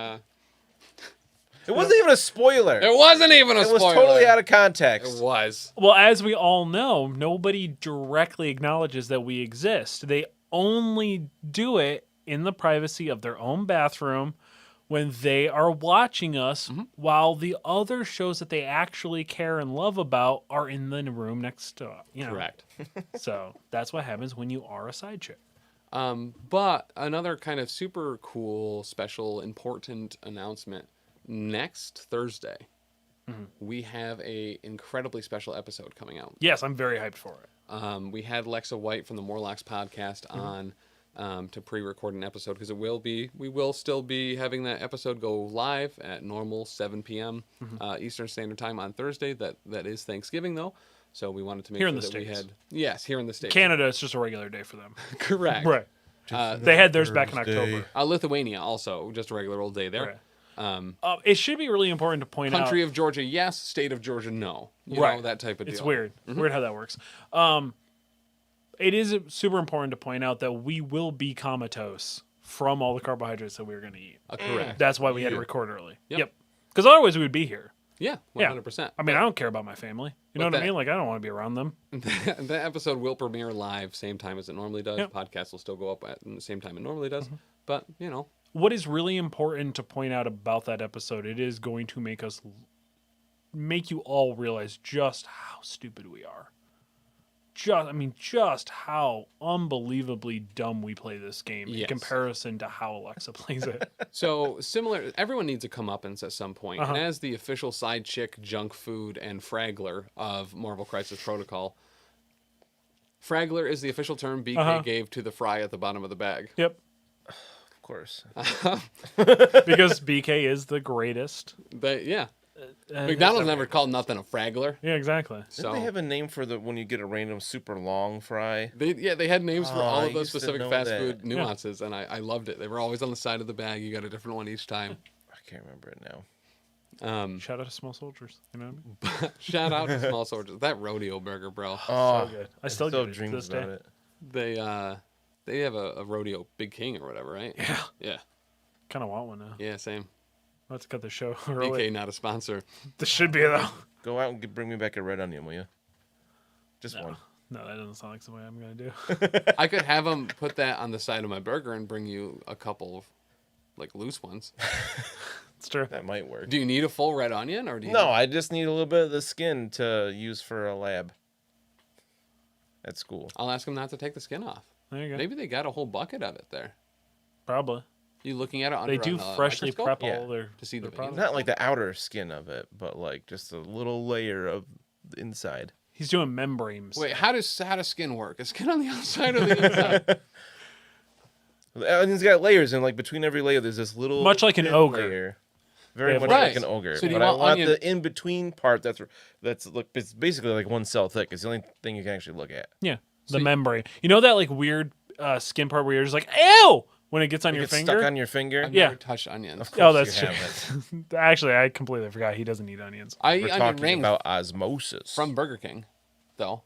It wasn't even a spoiler. It wasn't even a spoiler. It was totally out of context. It was. well, as we all know, nobody directly acknowledges that we exist. They only do it in the privacy of their own bathroom when they are watching us while the other shows that they actually care and love about are in the room next to Correct. So that's what happens when you are a side chick. But another kind of super cool, special, important announcement. Next Thursday, we have a incredibly special episode coming out. Yes, I'm very hyped for it. We had Lexa White from the Morlocks podcast on to pre-record an episode because we will still be having that episode go live at normal 7 p.m. Eastern Standard Time on Thursday. That is Thanksgiving though, so we wanted to make Here sure in the that we States. had here in the States. Canada, it's just a regular day for them. Correct. Right. They had theirs back in October. Lithuania also just a regular old day there. Right. It should be really important to point out. Country of Georgia, yes. State of Georgia, no. You Right. know, that type of deal. It's weird. Weird how that works. It is super important to point out that we will be comatose from all the carbohydrates that we're going to eat. Correct. That's why we had to record early. Yep. Because otherwise we would be here. Yeah, Yeah. 100%. I mean, I don't care about my family. You know But what I mean? Like, I don't want to be around them. That episode will premiere live same time as it normally does. Yep. Podcast will still go up at the same time it normally does. But, you know. What is really important to point out about that episode, it is going to make you all realize just how stupid we are. Just how unbelievably dumb we play this game in Yes. comparison to how Alexa plays it. So, similar, everyone needs a comeuppance at some point. And as the official side chick, junk food, and fraggler of Marvel Crisis Protocol, fraggler is the official term BK gave to the fry at the bottom of the bag. Yep. Of course. Because BK is the greatest. Yeah. McDonald's never called nothing a fraggler. Yeah, exactly. So Didn't they have a name for when you get a random super long fry? they had names for all I of those used to specific know fast that. food nuances, and I loved it. They were always on the side of the bag. You got a different one each time. I can't remember it now. Shout out to Small Soldiers. You know what I mean? Shout out to Small Soldiers. That rodeo burger, bro. Oh, So good. I still get it to dreams this about day. it. They have a rodeo Big King or whatever, right? Yeah. Yeah. Kind of want one now. Yeah, same. Let's cut the show early. BK, not a sponsor. This should be though. Go out and bring me back a red onion, will you? Just one. No, that doesn't sound like something I'm gonna do. I could have them put that on the side of my burger and bring you a couple of like loose ones. It's true. That might work. Do you need a full red onion or do you No, I just need a little bit of the skin to use for a lab at school. I'll ask them not to take the skin off. There you go. Maybe they got a whole bucket of it there. Probably. You looking at it under They do a freshly microscope? prep all their To see the their products. Not like the outer skin of it, but like just a little layer of the inside. He's doing membranes. Wait, how does skin work? Is skin on the outside or the inside? The onion's got layers, and like between every layer, there's this little Much like an thin ogre. layer. Very Yeah, much right. like an ogre. So do you but I want want onion- the in between part that's like it's basically like one cell thick. It's the only thing you can actually look at. Yeah. The membrane. You know that like weird skin part where you're just like, ew! When it gets on It your gets finger? stuck on your finger. I've Yeah. never touched onions. Oh, that's you true. haven't. Actually, I completely forgot. He doesn't eat onions. I We're eat onion talking rings about osmosis. from Burger King, though.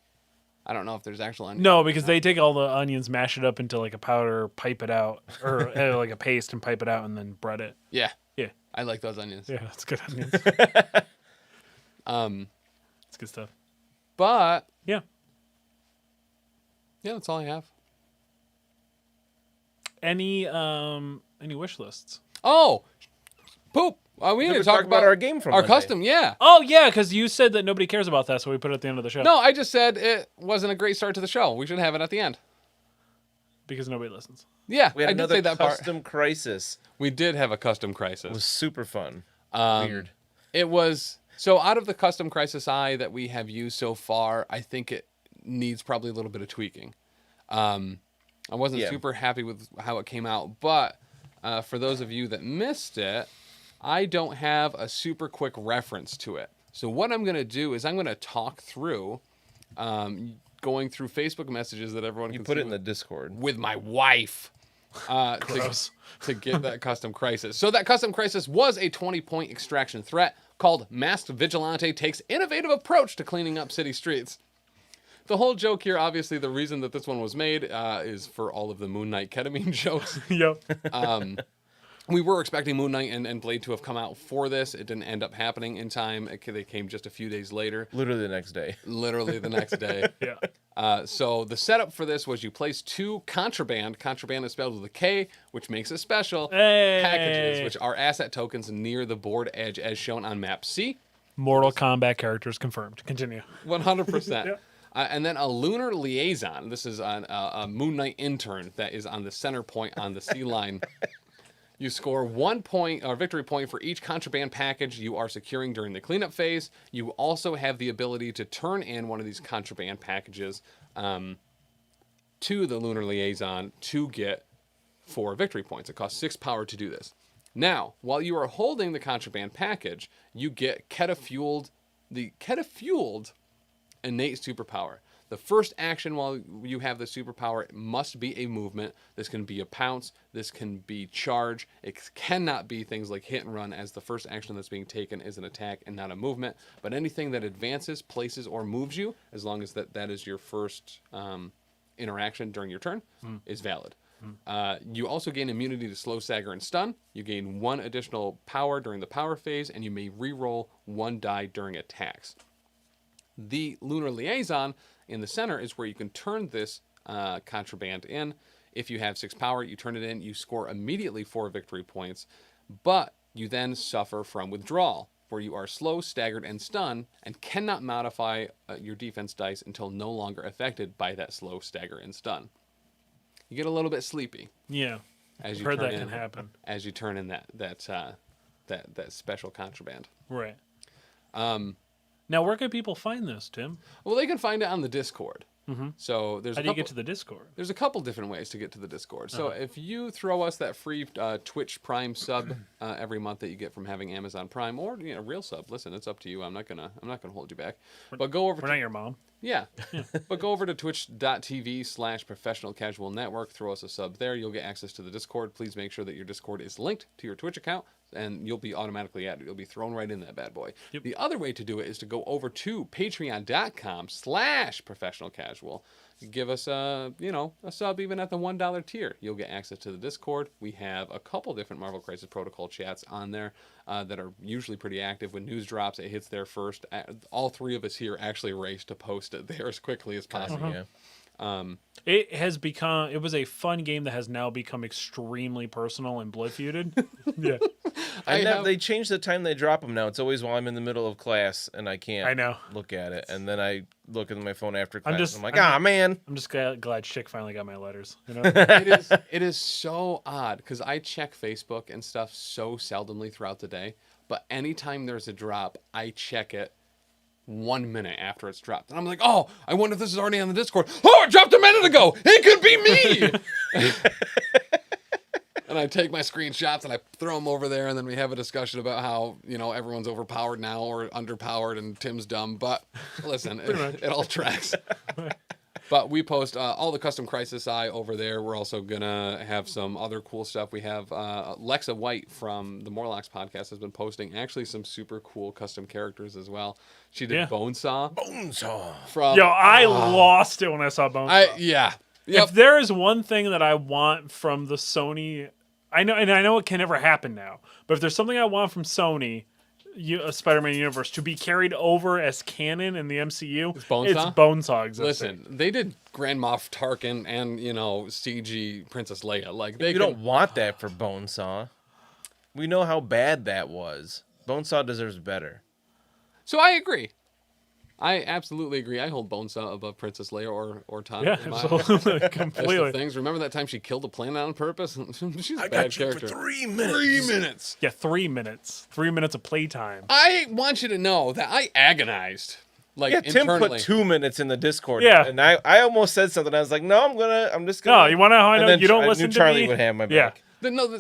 I don't know if there's actual onions. No, because they take all the onions, mash it up into like a powder, pipe it out, or like a paste and pipe it out and then bread it. Yeah, Yeah. I like those onions. Yeah, that's good onions. It's good stuff. But Yeah. yeah, that's all I have. Any any wish lists? Oh, poop. We need to talk about our game from our Monday. custom. Yeah. Oh, yeah, because you said that nobody cares about that, so we put it at the end of the show. No, I just said it wasn't a great start to the show. We should have it at the end. Because nobody listens. Yeah, We had I did another say that part. custom crisis. We did have a custom It was crisis. super fun. Weird. It was so out of the custom crisis eye that we have used so far, I think it needs probably a little bit of tweaking. I wasn't Yeah. super happy with how it came out, but for those of you that missed it, I don't have a super quick reference to it. So what I'm going to do is I'm going to talk through going through Facebook messages that everyone You can put see it in the Discord. with my wife to get that custom crisis. So that custom crisis was a 20-point extraction threat called Masked Vigilante Takes Innovative Approach to Cleaning Up City Streets. The whole joke here, obviously, the reason that this one was made is for all of the Moon Knight ketamine jokes. Yep. We were expecting Moon Knight and Blade to have come out for this. It didn't end up happening in time. They came just a few days later. Literally the next day. Literally the next day. Yeah. So the setup for this was you place 2 contraband. Contraband is spelled with a K, which makes it special. Hey. Packages, which are asset tokens near the board edge as shown on map C. Mortal Kombat characters confirmed. Continue. 100%. Yeah. And then a lunar liaison. This is a Moon Knight intern that is on the center point on the C line. You score 1 point or victory point for each contraband package you are securing during the cleanup phase. You also have the ability to turn in one of these contraband packages to the lunar liaison to get 4 victory points. It costs 6 power to do this. Now, while you are holding the contraband package, you get the keta-fueled innate superpower. The first action while you have the superpower must be a movement. This can be a pounce. This can be charge. It cannot be things like hit and run, as the first action that's being taken is an attack and not a movement. But anything that advances, places, or moves you, as long as that is your first interaction during your turn, is valid. You also gain immunity to slow, stagger, and stun. You gain 1 additional power during the power phase, and you may re-roll 1 die during attacks. The lunar liaison in the center is where you can turn this contraband in. If you have 6 power, you turn it in, you score immediately 4 victory points, but you then suffer from withdrawal, where you are slow, staggered, and stunned, and cannot modify your defense dice until no longer affected by that slow, stagger, and stun. You get a little bit sleepy. Yeah. As you Heard turn that in, can happen. As you turn in that special contraband. Right. Now, where can people find this, Tim? Well, they can find it on the Discord. So there's How a do you couple, get to the Discord? There's a couple different ways to get to the Discord. So if you throw us that free Twitch Prime sub every month that you get from having Amazon Prime, or real sub, listen, it's up to you. I'm not gonna hold you back. But go over. We're not your mom. Yeah. But go over to twitch.tv/professional casual network. Throw us a sub there. You'll get access to the Discord. Please make sure that your Discord is linked to your Twitch account, and you'll be automatically added. You'll be thrown right in that bad boy. Yep. The other way to do it is to go over to patreon.com/professional casual. Give us a sub even at the $1 tier. You'll get access to the Discord. We have a couple different Marvel Crisis Protocol chats on there that are usually pretty active. When news drops, it hits there first. All 3 of us here actually race to post it there as quickly as possible. Yeah. It was a fun game that has now become extremely personal and blood feuded. Yeah. They changed the time they drop them now. It's always while I'm in the middle of class and I can't I know. look at it. And then I look at my phone after class. just- I'm like, man. I'm just glad Chick finally got my letters. You know? It is so odd because I check Facebook and stuff so seldomly throughout the day, but anytime there's a drop, I check it 1 minute after it's dropped. And I'm like, oh, I wonder if this is already on the Discord. Oh, it dropped a minute ago. It could be me. And I take my screenshots and I throw them over there, and then we have a discussion about how, everyone's overpowered now or underpowered and Tim's dumb. But listen, it all tracks. But we post all the custom Crisis Eye over there. We're also going to have some other cool stuff. We have Lexa White from the Morlocks podcast has been posting actually some super cool custom characters as well. She did Bonesaw. Bonesaw. I lost it when I saw Bonesaw. Yeah. Yep. If there is one thing that I want from the Sony, I know it can never happen now, but if there's something I want from Sony, Spider-Man universe to be carried over as canon in the MCU, it's Bonesaw? Bonesaw existing. Listen, they did Grand Moff Tarkin and, CG Princess Leia. Like, they You don't want that for Bonesaw. We know how bad that was. Bonesaw deserves better. So I agree. I absolutely agree. I hold Bonesaw above Princess Leia or Tana. Yeah, absolutely, completely. Things. Remember that time she killed a planet on purpose? She's a I bad got you character. for 3 minutes. 3 minutes. Yeah, 3 minutes. 3 minutes of playtime. I want you to know that I agonized. Like, Yeah, Tim internally. put 2 minutes in the Discord. Yeah. And I almost said something. I was like, no, I'm just gonna. No, you want to know how I And know then you don't I listen knew to Charlie me? would have my back. Yeah.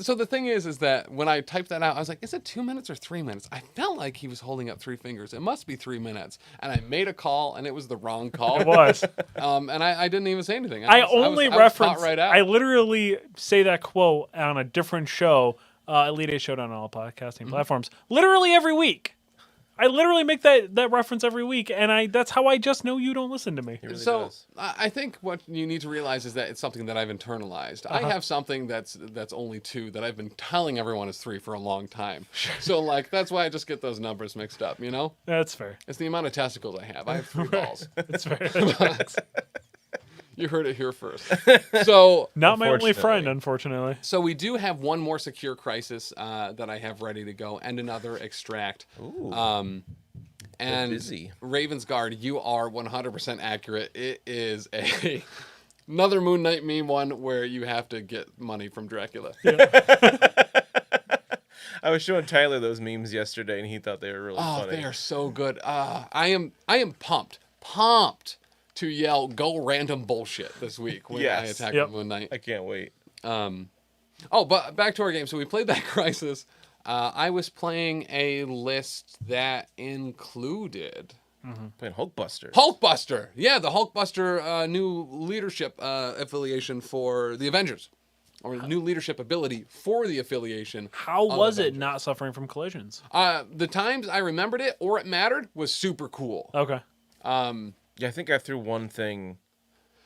So the thing is that when I typed that out, I was like, is it 2 minutes or 3 minutes? I felt like he was holding up 3 fingers. It must be 3 minutes. And I made a call, and it was the wrong call. It was. And I didn't even say anything. I was reference. caught right out. I literally say that quote on a different show, Elite Eight Showdown on all podcasting platforms, literally every week. I literally make that reference every week, and that's how I just know you don't listen to me. He really So does. I think what you need to realize is that it's something that I've internalized. I have something that's only 2 that I've been telling everyone is 3 for a long time. So like that's why I just get those numbers mixed up. That's fair. It's the amount of testicles I have. I have 3 balls. That's fair. You heard it here first. So Not my only Unfortunately. friend, unfortunately. So we do have one more secure crisis that I have ready to go, and another extract. Ooh. And busy. Ravensguard, you are 100% accurate. It is another Moon Knight meme one where you have to get money from Dracula. I was showing Tyler those memes yesterday, and he thought they were really Oh, funny. they are so good. I am pumped to yell "Go random bullshit" this week when I Yes. attack Yep. the Moon Knight. I can't wait. Oh, but back to our game. So we played that Crisis. I was playing a list that included Playing Hulkbuster. Hulkbuster. Yeah, the Hulkbuster new leadership affiliation for the Avengers, or new leadership ability for the affiliation. How of was it Avengers. not suffering from collisions? The times I remembered it or it mattered was super cool. Okay. Yeah, I think I threw one thing.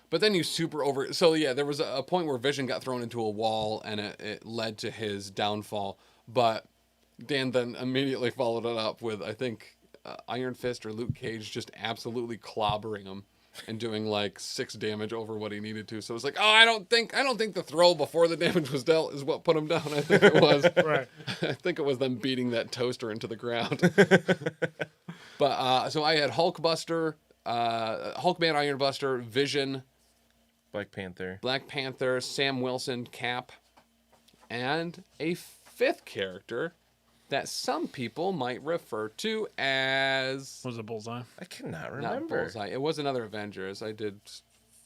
But then you super over. So yeah, there was a point where Vision got thrown into a wall and it led to his downfall. But Dan then immediately followed it up with, I think, Iron Fist or Luke Cage just absolutely clobbering him and doing like 6 damage over what he needed to. So it was like, oh, I don't think the throw before the damage was dealt is what put him down. I think it was. Right. I think it was them beating that toaster into the ground. But so I had Hulkbuster, Hulkman, Ironbuster, Vision, Black Panther. Black Panther, Sam Wilson, Cap, and a 5th character that some people might refer to as Was it Bullseye? I cannot not remember. Bullseye. It was another Avengers. I did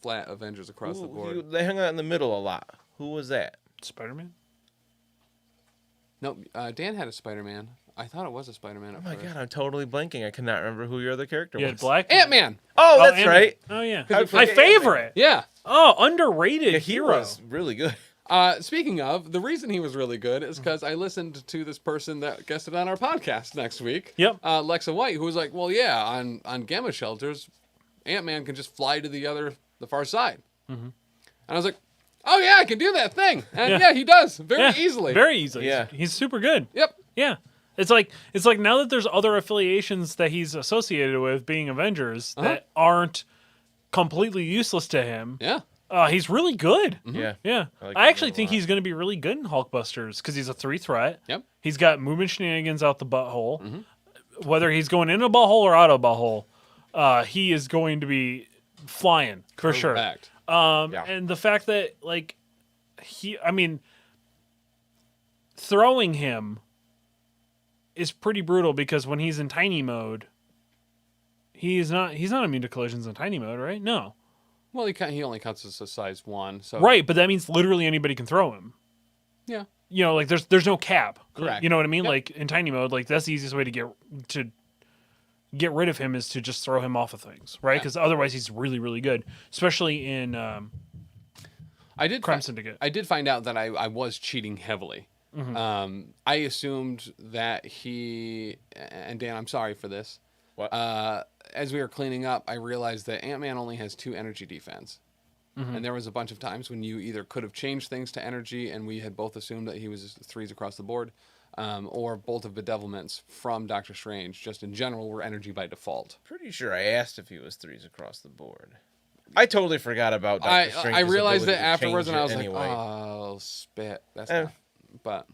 flat Avengers across the board. They hung out in the middle a lot. Who was that? Spider-Man? No, Dan had a Spider-Man. I thought it was a Spider-Man. Oh my god, I'm totally blanking. I cannot remember who your other character You was. had Black Ant-Man. Oh, that's Ant-Man. right. Oh, yeah. How'd you My forget favorite. Yeah. Oh, underrated Yeah, he hero. was really good. Speaking of, the reason he was really good is because I listened to this person that guested on our podcast next week. Yep. Lexa White, who was like, well, yeah, on Gamma Shelters, Ant-Man can just fly to the far side. Mm-hmm. And I was like, oh, yeah, I can do that thing. And yeah, he does very easily. Very easily. Yeah. He's super good. Yep. Yeah. It's like now that there's other affiliations that he's associated with being Avengers that aren't completely useless to him. Yeah. He's really good. Yeah. Yeah. I like I him actually a think lot. he's going to be really good in Hulkbusters because he's a 3 threat. Yep. He's got movement shenanigans out the butthole. Whether he's going in a butthole or out of a butthole, he is going to be flying for sure. Correct. Yeah. And the fact that throwing him is pretty brutal because when he's in tiny mode, he's not immune to collisions in tiny mode, right? No. Well, he only counts as a size 1. So Right, but that means literally anybody can throw him. Yeah. You know, like there's no cap. Correct. You know what I mean? Yep. Like in tiny mode, like that's the easiest way to get rid of him is to just throw him off of things, right? Because otherwise he's really, really good, especially in I did Crime Syndicate. I did find out that I was cheating heavily. I assumed that he, and Dan, I'm sorry for this. What? As we were cleaning up, I realized that Ant-Man only has 2 energy defense. And there was a bunch of times when you either could have changed things to energy, and we had both assumed that he was 3s across the board, or Bolt of Bedevilments from Doctor Strange. Just in general, were energy by default. Pretty sure I asked if he was 3s across the board. I totally forgot about Doctor Strange. I realized it afterwards, and I was like, oh, spit. That's not. But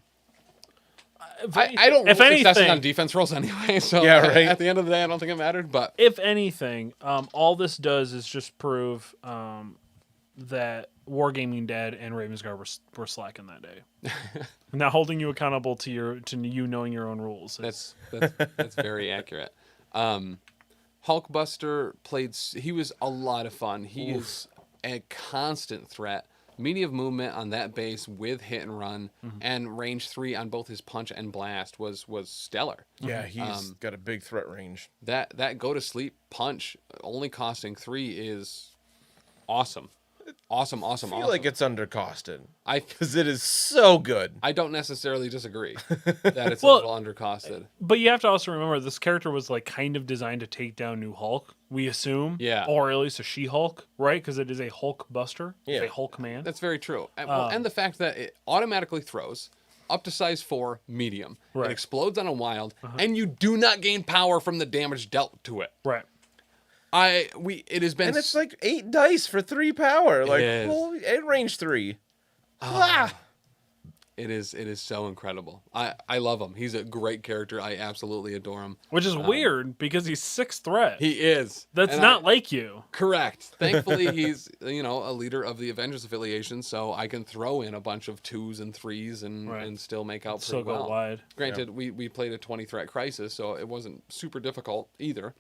I don't roll successes on defense rolls anyway, so yeah, right. At the end of the day, I don't think it mattered. But if anything, all this does is just prove that Wargaming Dad and Ravensguard were slacking that day. Not holding you accountable to you knowing your own rules. That's very accurate. Hulkbuster he was a lot of fun. He is a constant threat. Medium movement on that base with hit and run, and range 3 on both his punch and blast was stellar. Yeah, he's got a big threat range. That go to sleep punch only costing 3 is awesome. Awesome. I feel like it's undercosted. Because it is so good. I don't necessarily disagree that it's a little undercosted. But you have to also remember this character was like kind of designed to take down New Hulk, we assume. Yeah. Or at least a She-Hulk, right? Because it is a Hulk buster. Yeah. It's a Hulk man. That's very true. And the fact that it automatically throws up to size 4 medium. Right. It explodes on a wild, and you do not gain power from the damage dealt to it. Right. It has been, and it's like 8 dice for 3 power. Like, is. holy, and range 3. It is so incredible. I love him. He's a great character. I absolutely adore him. Which is weird because he's 6th threat. He is. That's not like you. Correct. Thankfully, he's a leader of the Avengers affiliation, so I can throw in a bunch of 2s and 3s and still make out pretty well. Go wide. Granted, we played a 20 threat crisis, so it wasn't super difficult either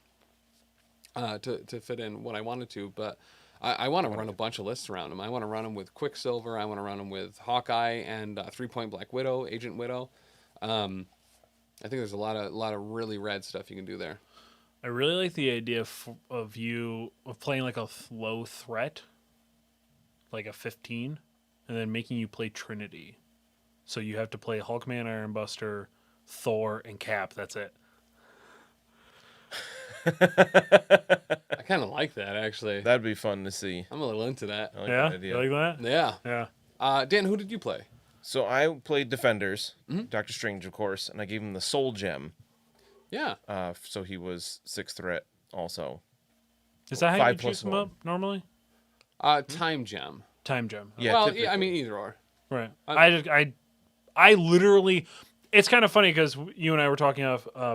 to fit in what I wanted to, but I want to run a bunch of lists around him. I want to run him with Quicksilver. I want to run him with Hawkeye and 3-point Black Widow, Agent Widow. I think there's a lot of really rad stuff you can do there. I really like the idea of playing like a low threat, like a 15, and then making you play Trinity. So you have to play Hulkman, Iron Buster, Thor, and Cap. That's it. I kind of like that, actually. That'd be fun to see. I'm a little into that. I like Yeah? that idea. You like that? Yeah. Yeah. Dan, who did you play? So I played Defenders, Doctor Strange, of course, and I gave him the Soul Gem. Yeah. So he was 6th threat also. Is that how you 5+1. choose them up normally? Time Gem. Time Gem. Yeah, Well, typically. I mean, either or. Right. I literally, it's kind of funny because you and I were talking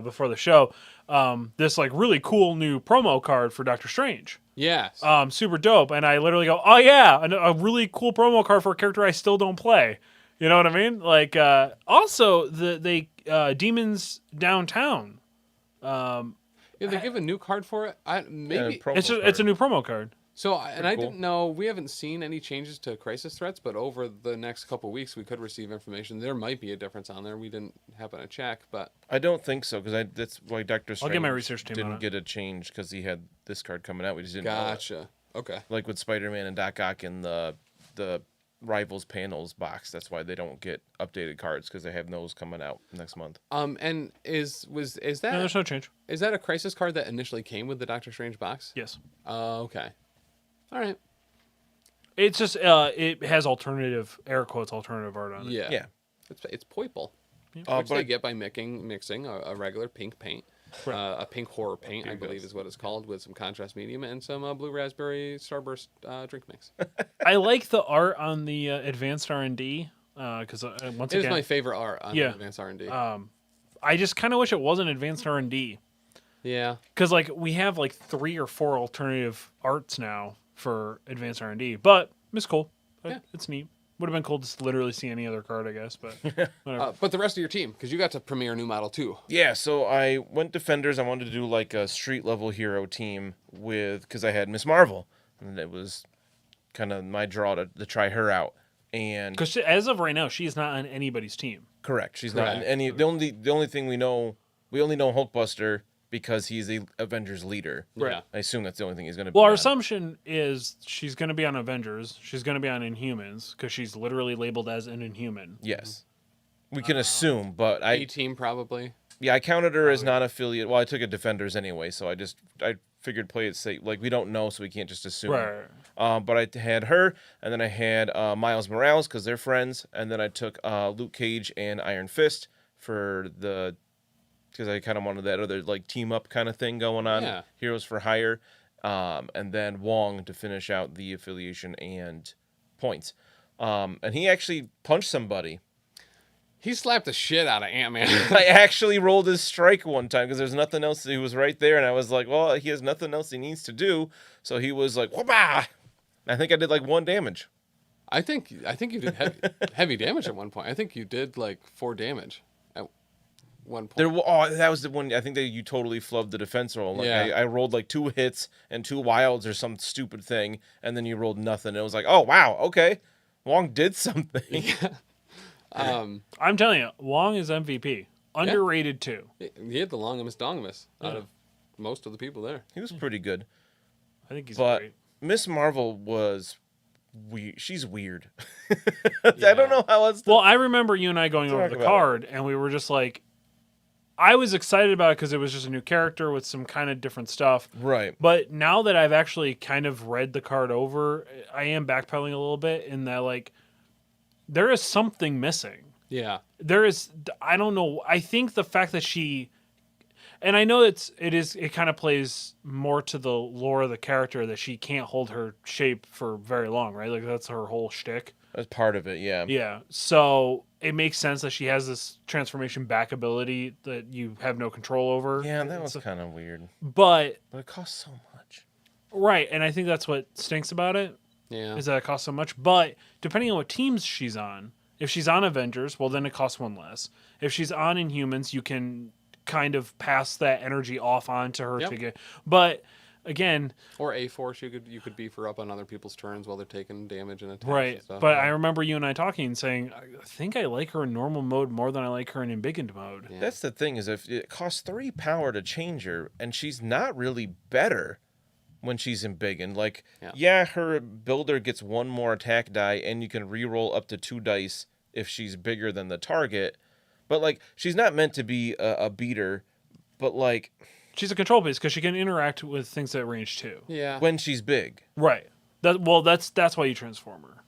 before the show, this like really cool new promo card for Doctor Strange. Yes. Super dope. And I literally go, oh yeah, a really cool promo card for a character I still don't play. You know what I mean? Like, also the Demons Downtown. Yeah, they give a new card for it. Maybe It's a new promo card. So, and I cool. didn't know, we haven't seen any changes to crisis threats, but over the next couple weeks, we could receive information. There might be a difference on there. We didn't happen to check, but I don't think so, because that's why Doctor Strange get my research team on didn't it. get a change, because he had this card coming out. We just didn't know it. gotcha. Okay. Like with Spider-Man and Doc Ock in the Rivals Panels box. That's why they don't get updated cards, because they have those coming out next month. And is No, that there's no change. is that a crisis card that initially came with the Doctor Strange box? Yes. Okay. All right. It's just it has alternative air quotes alternative art on it. Yeah. Yeah. It's purple, which But they get by mixing a regular pink paint, a pink horror paint, I believe is what it's called, with some contrast medium and some blue raspberry starburst drink mix. I like the art on the advanced R&D because once It is again, my favorite art on Advanced R&D. I just kind of wish it wasn't advanced R&D yeah. because like we have like 3 or 4 alternative arts now for advanced R&D, but it's cool. Yeah. It's neat. Would have been cool to just literally see any other card, I guess, but whatever. But the rest of your team, because you got to premiere a new model too. Yeah, so I went Defenders. I wanted to do like a street level hero team because I had Miss Marvel, and it was kind of my draw to try her out. And Because as of right now, she is not on anybody's team. correct, she's not in Correct. any. The only thing we only know Hulkbuster because he's the Avengers leader. Right. I assume that's the only thing he's going to be. Well, our on. assumption is she's going to be on Avengers. She's going to be on Inhumans because she's literally labeled as an Inhuman. Yes, we can assume, but A team probably. I counted her as non-affiliate. Well, I took a Defenders anyway, so I figured play it safe. Like we don't know, so we can't just assume. Right. But I had her, and then I had Miles Morales because they're friends, and then I took Luke Cage and Iron Fist for because I kind of wanted that other like team up kind of thing going on. Yeah. Heroes for Hire, and then Wong to finish out the affiliation and points. And he actually punched somebody. He slapped the shit out of Ant-Man. I actually rolled his strike one time because there's nothing else. He was right there, and I was like, well, he has nothing else he needs to do. So he was like, whoop-ah! I think I did like 1 damage. I think you did heavy damage at one point. I think you did like 4 damage at one point. That was the one. I think that you totally flubbed the defense roll. Like, Yeah. I rolled like 2 hits and 2 wilds or some stupid thing, and then you rolled nothing. It was like, oh wow, okay, Wong did something. I'm telling you, Wong is MVP. Underrated too. He had the longest dongus out of most of the people there. He was pretty good. I think he's But great. Miss Marvel was weird. She's weird. I don't know how else to... Well, I remember you and I going over Talk the about card, and we were just like, I was excited about it because it was just a new character with some kind of different stuff. Right. But now that I've actually kind of read the card over, I am backpedaling a little bit in that, like, there is something missing. Yeah. There is, I don't know. I think the fact that she, and I know it kind of plays more to the lore of the character that she can't hold her shape for very long, right? Like that's her whole shtick. That's part of it, yeah. Yeah. So it makes sense that she has this transformation back ability that you have no control over. Yeah, that was kind of weird. But it costs so much. Right, and I think that's what stinks about it. Yeah. Is that it costs so much. But depending on what teams she's on, if she's on Avengers, well, then it costs 1 less. If she's on Inhumans, you can kind of pass that energy off onto her to get. But again, or A-Force, you could beef her up on other people's turns while they're taking damage and attacks. right. And stuff. But I remember you and I talking and saying, I think I like her in normal mode more than I like her in embiggened mode. Yeah. That's the thing, is if it costs 3 power to change her, and she's not really better when she's embiggened. Like, her builder gets 1 more attack die, and you can reroll up to 2 dice if she's bigger than the target. But, like, she's not meant to be a beater, but, like... She's a control piece because she can interact with things at range 2. Yeah. When she's big. Right. That's why you transform her.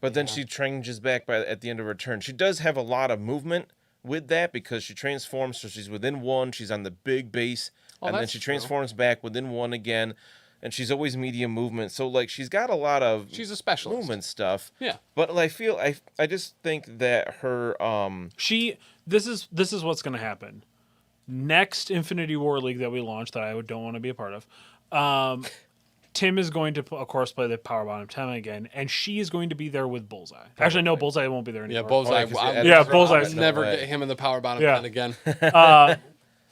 But then she changes back at the end of her turn. She does have a lot of movement with that because she transforms, so she's within 1, she's on the big base, and then she transforms back within 1 again, and she's always medium movement. So, like, she's got a lot of she's a specialist. movement stuff. Yeah. But I just think that her this is what's going to happen. Next Infinity War League that we launch that I don't want to be a part of, Tim is going to, of course, play the Power Bottom 10 again, and she is going to be there with Bullseye. Actually, no, Bullseye won't be there anymore. Yeah, Bullseye. Bullseye. I'll never get him in the Power Bottom 10 again.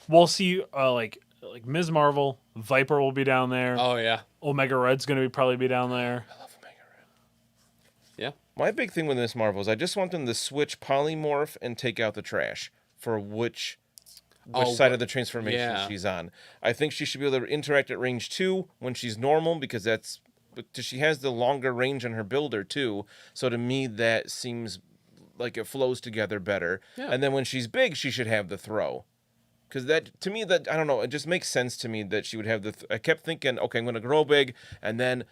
We'll see, like Ms. Marvel, Viper will be down there. Oh, yeah. Omega Red's going to probably be down there. I love Omega Red. Yeah. My big thing with Miss Marvel is I just want them to switch polymorph and take out the trash for which side of the transformation she's on. I think she should be able to interact at range 2 when she's normal, because she has the longer range on her builder too. So to me, that seems like it flows together better. Yeah. And then when she's big, she should have the throw. Because that, to me, that I don't know, it just makes sense to me that she would have I kept thinking, okay, I'm going to grow big, and then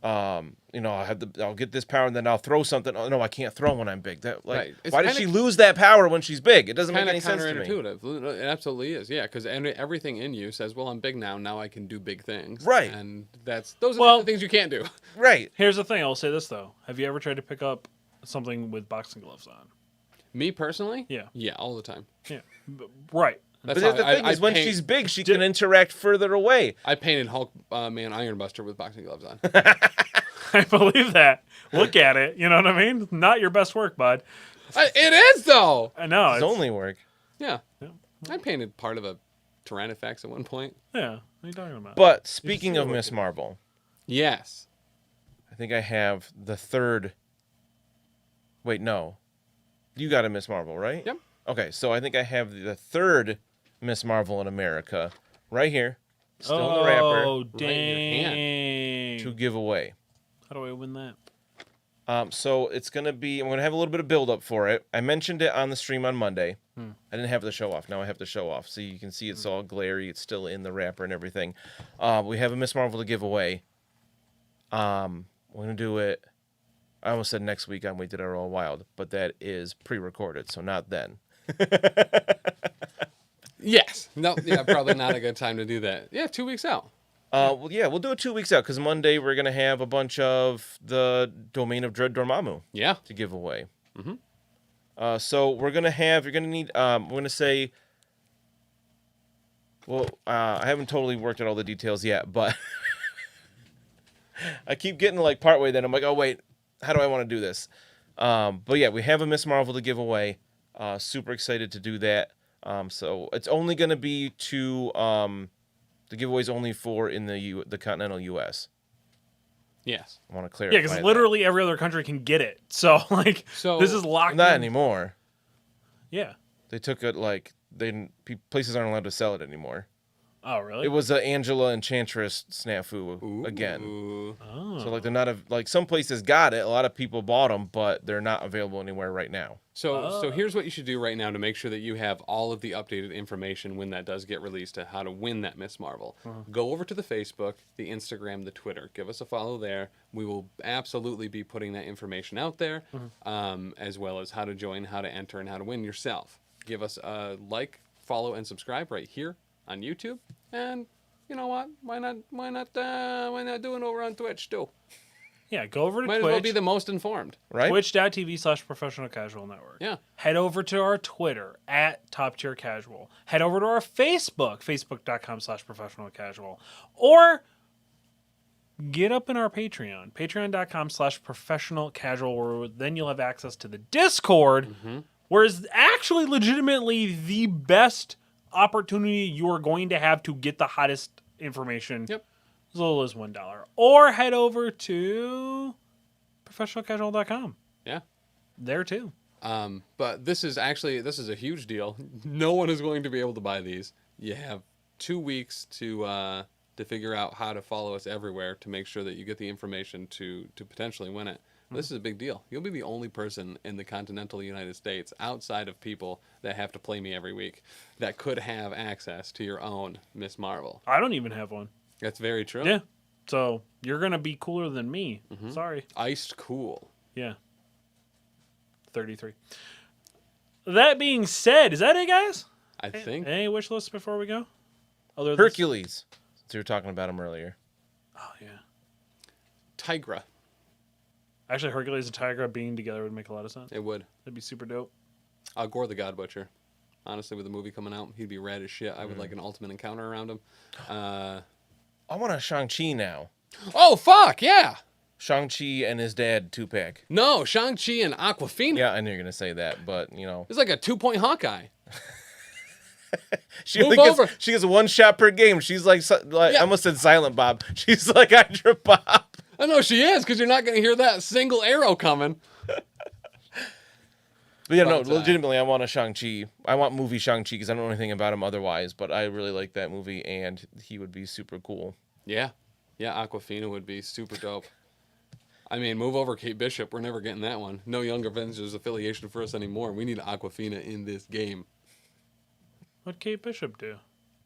I'll get this power, and then I'll throw something. Oh no, I can't throw when I'm big. That Right. Why did she lose that power when she's big? It doesn't make any sense to me. Counterintuitive. It absolutely is. Yeah, because everything in you says, "Well, I'm big now. Now I can do big things." Right. And those are the things you can't do. Right. Here's the thing. I'll say this though. Have you ever tried to pick up something with boxing gloves on? Me personally? Yeah. Yeah, all the time. Yeah. Right. But the thing is, when she's big, she can interact further away. I painted Hulk Man Ironbuster with boxing gloves on. I believe that. Look at it. You know what I mean? Not your best work, bud. It is, though. I know. It's only work. Yeah. I painted part of a Tyranifax at one point. Yeah. What are you talking about? But speaking of Miss Marvel. Yes. I think I have the third. Wait, no. You got a Miss Marvel, right? Yep. Okay, so I think I have the third Miss Marvel in America right here. Still in the wrapper. Oh, Right in your dang. To give away. How do I win that? So it's going to be, I'm going to have a little bit of build up for it. I mentioned it on the stream on Monday. I didn't have the show off. Now I have the show off. So you can see it's all glary. It's still in the wrapper and everything. We have a Miss Marvel to give away. We're going to do it. I almost said next week on We Did Our All Wild, but that is pre-recorded, so not then. Yes. No. Yeah. Probably not a good time to do that. Yeah. 2 weeks out. Well, yeah, we'll do it 2 weeks out because Monday we're gonna have a bunch of the domain of Dread Dormammu Yeah. to give away. So we're gonna have. You're gonna need. We're gonna say. Well, I haven't totally worked out all the details yet, but I keep getting like partway. Then I'm like, oh wait, how do I want to do this? But yeah, we have a Miss Marvel to give away. Super excited to do that. So it's only gonna be to. The giveaway's only for in the continental U.S. Yes. I want to clarify. Yeah, because literally every other country can get it. So like, So- this is locked. Not in. anymore. Yeah. They took it like places aren't allowed to sell it anymore. Oh really? It was a Angela Enchantress snafu again. Ooh. Oh. So like they're not like some places got it. A lot of people bought them, but they're not available anywhere right now. So here's what you should do right now to make sure that you have all of the updated information when that does get released to how to win that Miss Marvel. Go over to the Facebook, the Instagram, the Twitter. Give us a follow there. We will absolutely be putting that information out there, as well as how to join, how to enter, and how to win yourself. Give us a like, follow, and subscribe right here on YouTube. And you know what? Why not do it over on Twitch too? Yeah, go over to Might Twitch. as well be the most informed. Right? Twitch.tv/Professional Casual Network. Yeah. Head over to our Twitter @Top Tier Casual. Head over to our Facebook, facebook.com/Professional Casual. Or get up in our Patreon, patreon.com/Professional Casual, where then you'll have access to the Discord, where is actually legitimately the best opportunity you are going to have to get the hottest information. Yep. As little as $1. Or head over to professionalcasual.com. Yeah. There too. But this is a huge deal. No one is going to be able to buy these. You have 2 weeks to figure out how to follow us everywhere to make sure that you get the information to potentially win it. This is a big deal. You'll be the only person in the continental United States outside of people that have to play me every week that could have access to your own Miss Marvel. I don't even have one. That's very true. Yeah. So you're going to be cooler than me. Sorry. Iced cool. Yeah. 33. That being said, is that it, guys? I think. Any wish lists before we go? Other than Hercules. So you were talking about him earlier. Oh, yeah. Tigra. Actually, Hercules and Tigra being together would make a lot of sense. It would. That'd be super dope. Gore the God Butcher. Honestly, with the movie coming out, he'd be rad as shit. I would like an ultimate encounter around him. I want a Shang-Chi now. Oh, fuck, yeah! Shang-Chi and his dad 2-pack. No, Shang-Chi and Aquafina. Yeah, I knew you were going to say that, but, you know. It's like a 2-point Hawkeye. She Move only over. she gets 1 shot per game. She's like Yeah. I almost said Silent Bob. She's like Hydra Bob. I know she is, because you're not going to hear that single arrow coming. But yeah, no, But, legitimately, I want a Shang-Chi. I want movie Shang-Chi because I don't know anything about him otherwise, but I really like that movie, and he would be super cool. Yeah. Yeah, Aquafina would be super dope. I mean, move over Kate Bishop. We're never getting that one. No Young Avengers affiliation for us anymore. We need Aquafina in this game. What'd Kate Bishop do?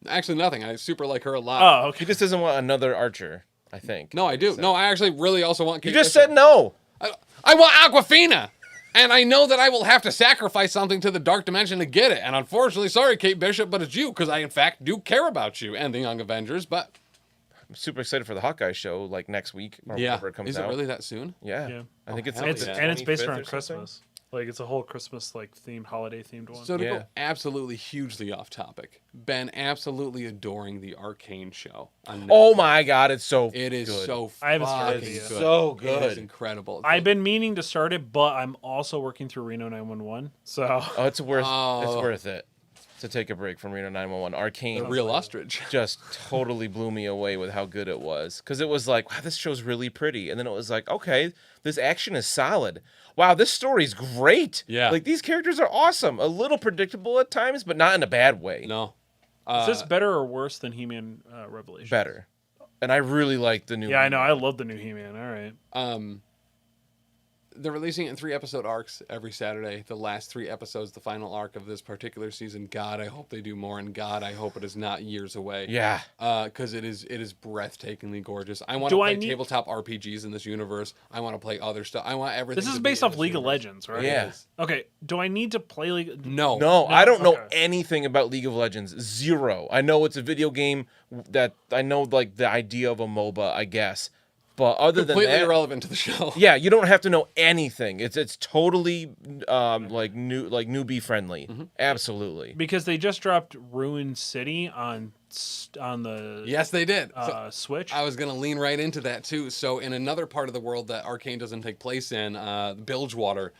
Actually, nothing. I super like her a lot. Oh, He okay. just doesn't want another Archer, I think. No, I do. So- No, I actually really also want Kate You just Bishop. said no. I want Aquafina! And I know that I will have to sacrifice something to the Dark Dimension to get it. And unfortunately, sorry, Kate Bishop, but it's you, because I, in fact, do care about you and the Young Avengers, but... I'm super excited for the Hawkeye show, like next week or Yeah. whenever it comes Is out. it really that soon? Yeah. Yeah. I think it's hell It's, yeah. and it's based 25th or around something. Christmas. Like, it's a whole Christmas, like, themed, holiday-themed one. So to Yeah. go absolutely hugely off topic, been absolutely adoring the Arcane show. On Oh Netflix. my god, it's so It is good. so I haven't started fucking it yet. good. So It is good. incredible. I've been meaning to start it, but I'm also working through Reno 911. So, Oh, it's worth Oh. it to take a break from Reno 911. Arcane the real ostrich. just totally blew me away with how good it was. Because it was like, wow, this show's really pretty. And then it was like, okay, this action is solid. Wow, this story's great. Yeah. Like, these characters are awesome. A little predictable at times, but not in a bad way. No. is this better or worse than He-Man Revelation? Better. And I really like the new Yeah, I know. He-Man. I love the new He-Man. All right. they're releasing it in 3-episode arcs every Saturday. The last 3 episodes, the final arc of this particular season. God, I hope they do more, and God, I hope it is not years away. Yeah. Because it is breathtakingly gorgeous. I want to play tabletop RPGs in this universe. I want to play other stuff. I want everything. This is based off League of Legends, right? Yeah. Okay. Do I need to play League? No, I don't know anything about League of Legends. Zero. I know it's a video game that I know like the idea of a MOBA, I guess. But other than that, completely irrelevant to the show. Yeah, you don't have to know anything. It's totally like newbie friendly. Absolutely. Because they just dropped Ruin City on the Yes, they did. Switch. I was going to lean right into that, too. So in another part of the world that Arcane doesn't take place in, Bilgewater,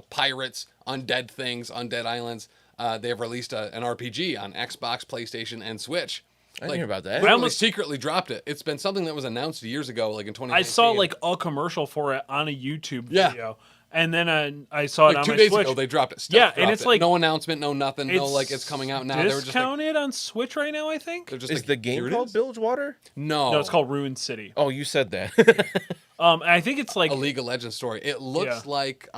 pirates, undead things, undead islands, they have released an RPG on Xbox, PlayStation, and Switch. I didn't hear about that. I almost secretly dropped it. It's been something that was announced years ago, like in 2019. I saw like a commercial for it on a YouTube video. And then I saw it on 2 my days Switch. ago, they dropped it. And it's like no announcement, no nothing, no like it's coming out now. They were just discounted on Switch right now, I think. They're just Is the game called Bilgewater? No, it's called Ruin City. Oh, you said that. I think it's like a League of Legends story. It looks like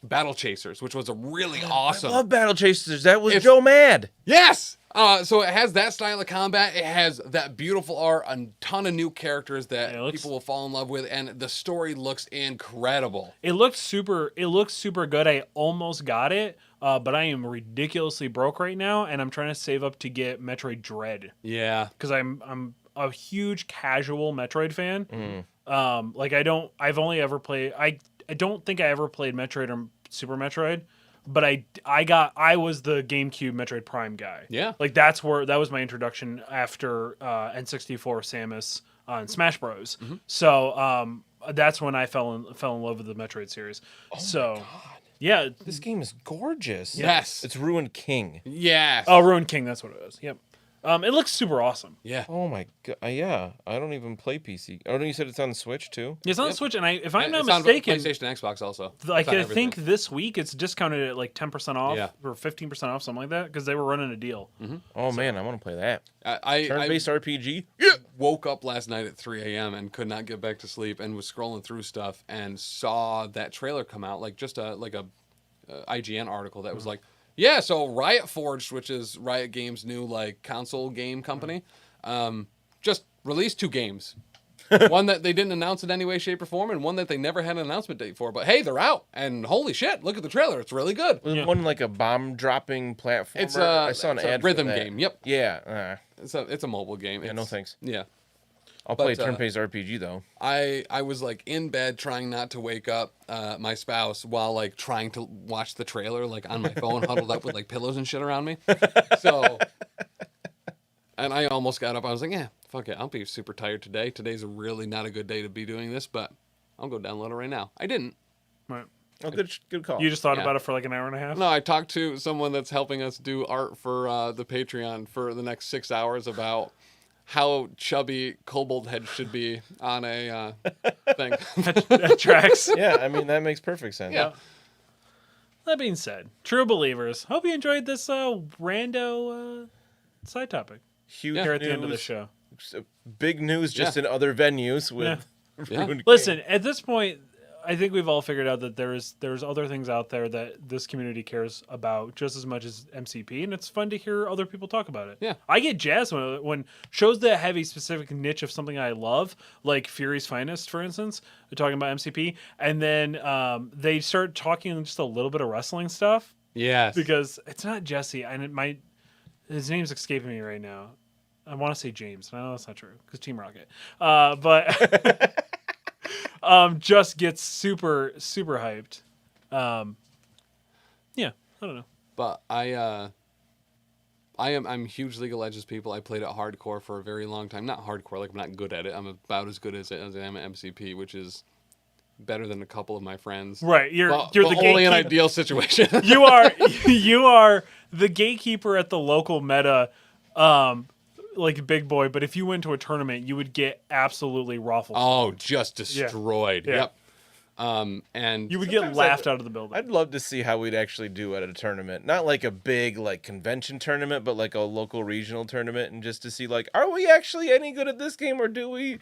Battle Chasers, which was a really awesome. I love Battle Chasers. That was Joe Mad. Yes. So it has that style of combat. It has that beautiful art, a ton of new characters that people will fall in love with, and the story looks incredible. It looks super good. I almost got it, but I am ridiculously broke right now, and I'm trying to save up to get Metroid Dread. Yeah, because I'm a huge casual Metroid fan. I've only ever played. I don't think I ever played Metroid or Super Metroid. But I was the GameCube Metroid Prime guy. Yeah. Like that was my introduction after N64 Samus on Smash Bros. So that's when I fell in love with the Metroid series. Oh so my God. Yeah. This game is gorgeous. Yes. It's Ruined King. Yes. Oh, Ruined King, that's what it is. Yep. It looks super awesome. Yeah. Oh my God. Yeah. I don't even play PC. Oh, you said it's on the Switch too? It's on the Switch, and if I'm not It's mistaken, on PlayStation and Xbox also. Like I think this week it's discounted at like 10% off or 15% off, something like that, because they were running a deal. Oh man, I want to play that. I Turn-based RPG. woke up last night at 3 a.m. and could not get back to sleep, and was scrolling through stuff and saw that trailer come out, like just a IGN article that was like, yeah, so Riot Forged, which is Riot Games' new like console game company, just released 2 games. One that they didn't announce in any way, shape, or form, and one that they never had an announcement date for. But hey, they're out, and holy shit, look at the trailer; it's really good. Was one like a bomb dropping platform? It's I saw an ad rhythm for that. game. Yep. Yeah. It's a mobile game. Yeah. No thanks. Yeah. I'll play turn-based RPG though. I was like in bed trying not to wake up my spouse while like trying to watch the trailer like on my phone, huddled up with like pillows and shit around me. So, and I almost got up. I was like, yeah, fuck it. I'll be super tired today. Today's really not a good day to be doing this, but I'll go download it right now. I didn't. Right. Oh, good call. You just thought about it for like an hour and a half? No, I talked to someone that's helping us do art for the Patreon for the next 6 hours about how chubby Kobold Head should be on a thing. That tracks. Yeah, I mean, that makes perfect sense. Yeah. That being said, true believers, hope you enjoyed this rando side topic. Huge Here at news. the end of the show. Big news just in other venues with Ruined King. Listen, at this point, I think we've all figured out that there's other things out there that this community cares about just as much as MCP, and it's fun to hear other people talk about it. Yeah. I get jazzed when shows that have a specific niche of something I love, like Fury's Finest, for instance, they're talking about MCP, and then they start talking just a little bit of wrestling stuff. Yes. Because it's not Jesse, and his name's escaping me right now. I want to say James. No, that's not true, because Team Rocket. But... just gets super hyped. Yeah, I don't know. But I'm huge League of Legends people. I played it hardcore for a very long time. Not hardcore, like I'm not good at it. I'm about as good as I am at MCP, which is better than a couple of my friends. Right, you're but the only an gatekeeper. ideal situation. you are the gatekeeper at the local meta. Like big boy, but if you went to a tournament, you would get absolutely ruffled. Oh, just destroyed. Yeah. Yep. And You would get Sometimes laughed out of the building. I'd love to see how we'd actually do at a tournament. Not like a big like convention tournament, but like a local regional tournament, and just to see like, are we actually any good at this game, or do we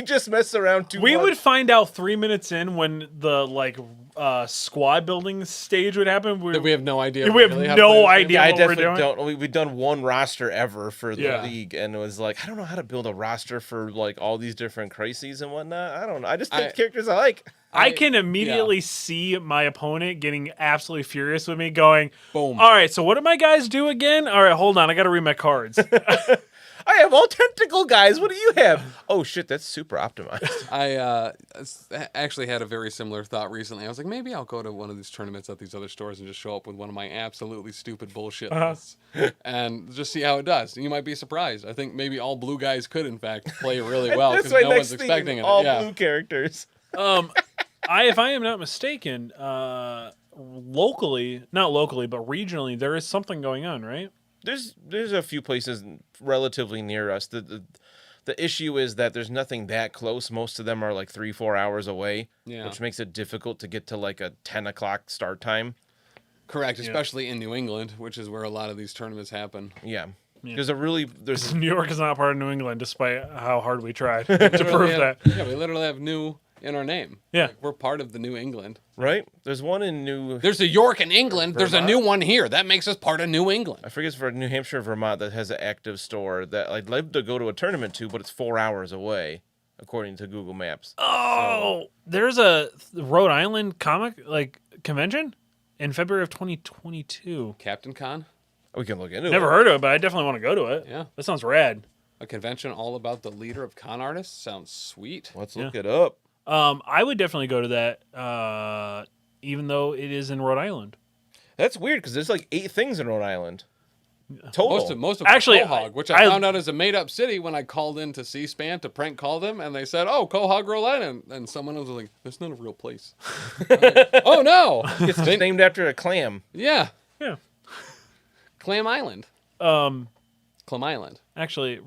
just mess around too We much? would find out 3 minutes in when the like squad building stage would happen. we have no idea. We have really how to no play this game. idea. I what we're definitely doing. don't. We've done one roster ever for the Yeah. league, and it was like, I don't know how to build a roster for like all these different crises and whatnot. I don't know. I just take characters I like. I can immediately see my opponent getting absolutely furious with me, going, Boom. All right, so what did my guys do again? All right, hold on. I got to read my cards. I have all tentacle guys. What do you have? Oh shit, that's super optimized. I actually had a very similar thought recently. I was like, maybe I'll go to one of these tournaments at these other stores and just show up with one of my absolutely stupid bullshit lists and just see how it does. You might be surprised. I think maybe all blue guys could, in fact, play really well That's because my no next one's theme, expecting it. all Yeah. blue characters. If I am not mistaken, locally, not locally, but regionally, there is something going on, right? There's a few places relatively near us. The issue is that there's nothing that close. Most of them are like 3-4 hours away, Yeah. which makes it difficult to get to like a 10 o'clock start time. Correct, especially in New England, which is where a lot of these tournaments happen. Yeah. Yeah. There's New York is not part of New England, despite how hard we tried to prove that. Yeah, we literally have new in our name. Yeah. Like, we're part of the New England. right. There's one in There's a York in England. There's a Vermont? new one here. That makes us part of New England. I forget it's for New Hampshire or Vermont that has an active store that I'd love to go to a tournament to, but it's 4 hours away, according to Google Maps. Oh, there's a Rhode Island comic convention in February of 2022. Captain Con, We can look into it. Never heard of it, but I definitely want to go to it. Yeah. That sounds rad. a convention all about the leader of con artists. Sounds sweet. Let's look it up. I would definitely go to that, even though it is in Rhode Island. That's weird because there's like 8 things in Rhode Island. Total. Most of Actually, Quahog, which I found out is a made-up city when I called into C-SPAN to prank call them, and they said, "Oh, Quahog, Rhode Island," and someone was like, "That's not a real place." Like, oh no! It's named after a clam. Yeah, Yeah. Clam Island. Um, Clam Island. actually,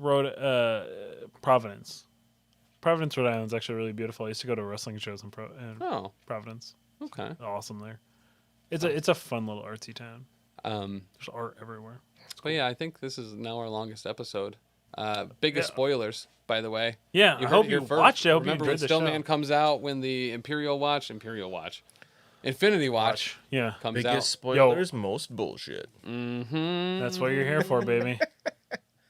Providence. Providence, Rhode Island is actually really beautiful. I used to go to wrestling shows in Oh, Providence. okay. Awesome there. It's a fun little artsy town. Um, There's art everywhere. but yeah, I think this is now our longest episode. Biggest spoilers, by the way. Yeah, You I heard hope it you here first. watched it. I hope Remember you when enjoyed the show. Stillman comes out when the Infinity Watch Yeah, comes Biggest out. spoilers, most bullshit. that's what you're here for, baby.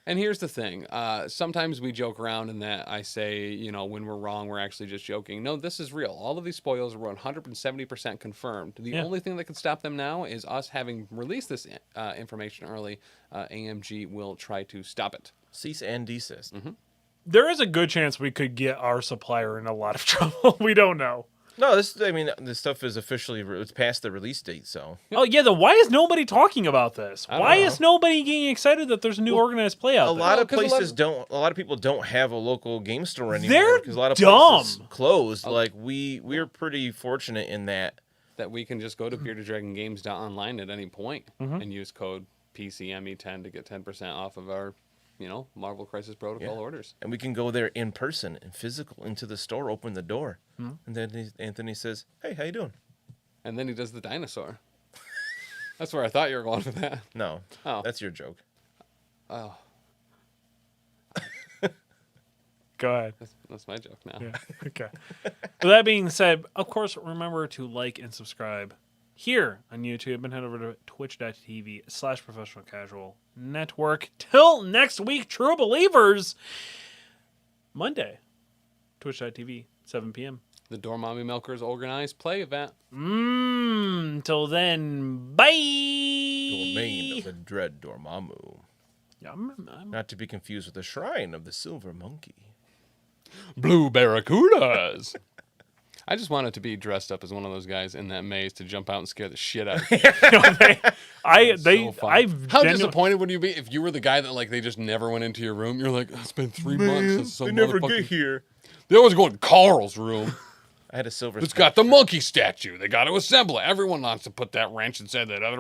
And here's the thing. Sometimes we joke around in that I say, when we're wrong, we're actually just joking. No, this is real. All of these spoilers are 170% confirmed. The only thing that can stop them now is us having released this information early. AMG will try to stop it. Cease and desist. There is a good chance we could get our supplier in a lot of trouble. We don't know. No, this stuff is officially it's past the release date, so Oh yeah, why is nobody talking about this? don't Why know. is nobody getting excited that there's a new organized play out a there? lot of 'cause a lot places of- don't. A lot of people don't have a local game store anymore. They're because a lot of dumb. places closed. Like we're pretty fortunate in that. That we can just go to beardeddragongames.online at any point and use code PCME10 to get 10% off of our, Marvel Crisis Protocol orders. And we can go there in person and physical into the store, open the door, and then Anthony says, "Hey, how you doing?" And then he does the dinosaur. That's where I thought you were going with that. No, Oh. that's your joke. Oh, Go ahead. that's my joke now. Yeah. Okay. With that being said, of course, remember to like and subscribe here on YouTube and head over to twitch.tv/professional casual network. Till next week, true believers. Monday, twitch.tv, 7 p.m. The Dormammu Milkers organized play event. Till then, bye. Domain of the Dread Dormammu, Yeah, I'm not to be confused with the Shrine of the Silver Monkey. Blue Barracudas. I just wanted to be dressed up as one of those guys in that maze to jump out and scare the shit out of you. So fun. How disappointed would you be if you were the guy that they just never went into your room? You're like, it's been 3 months since some motherfucker. here. They always go in Carl's room. I had a silver. It's got the monkey statue. They got to assemble it. Everyone wants to put that wrench inside that other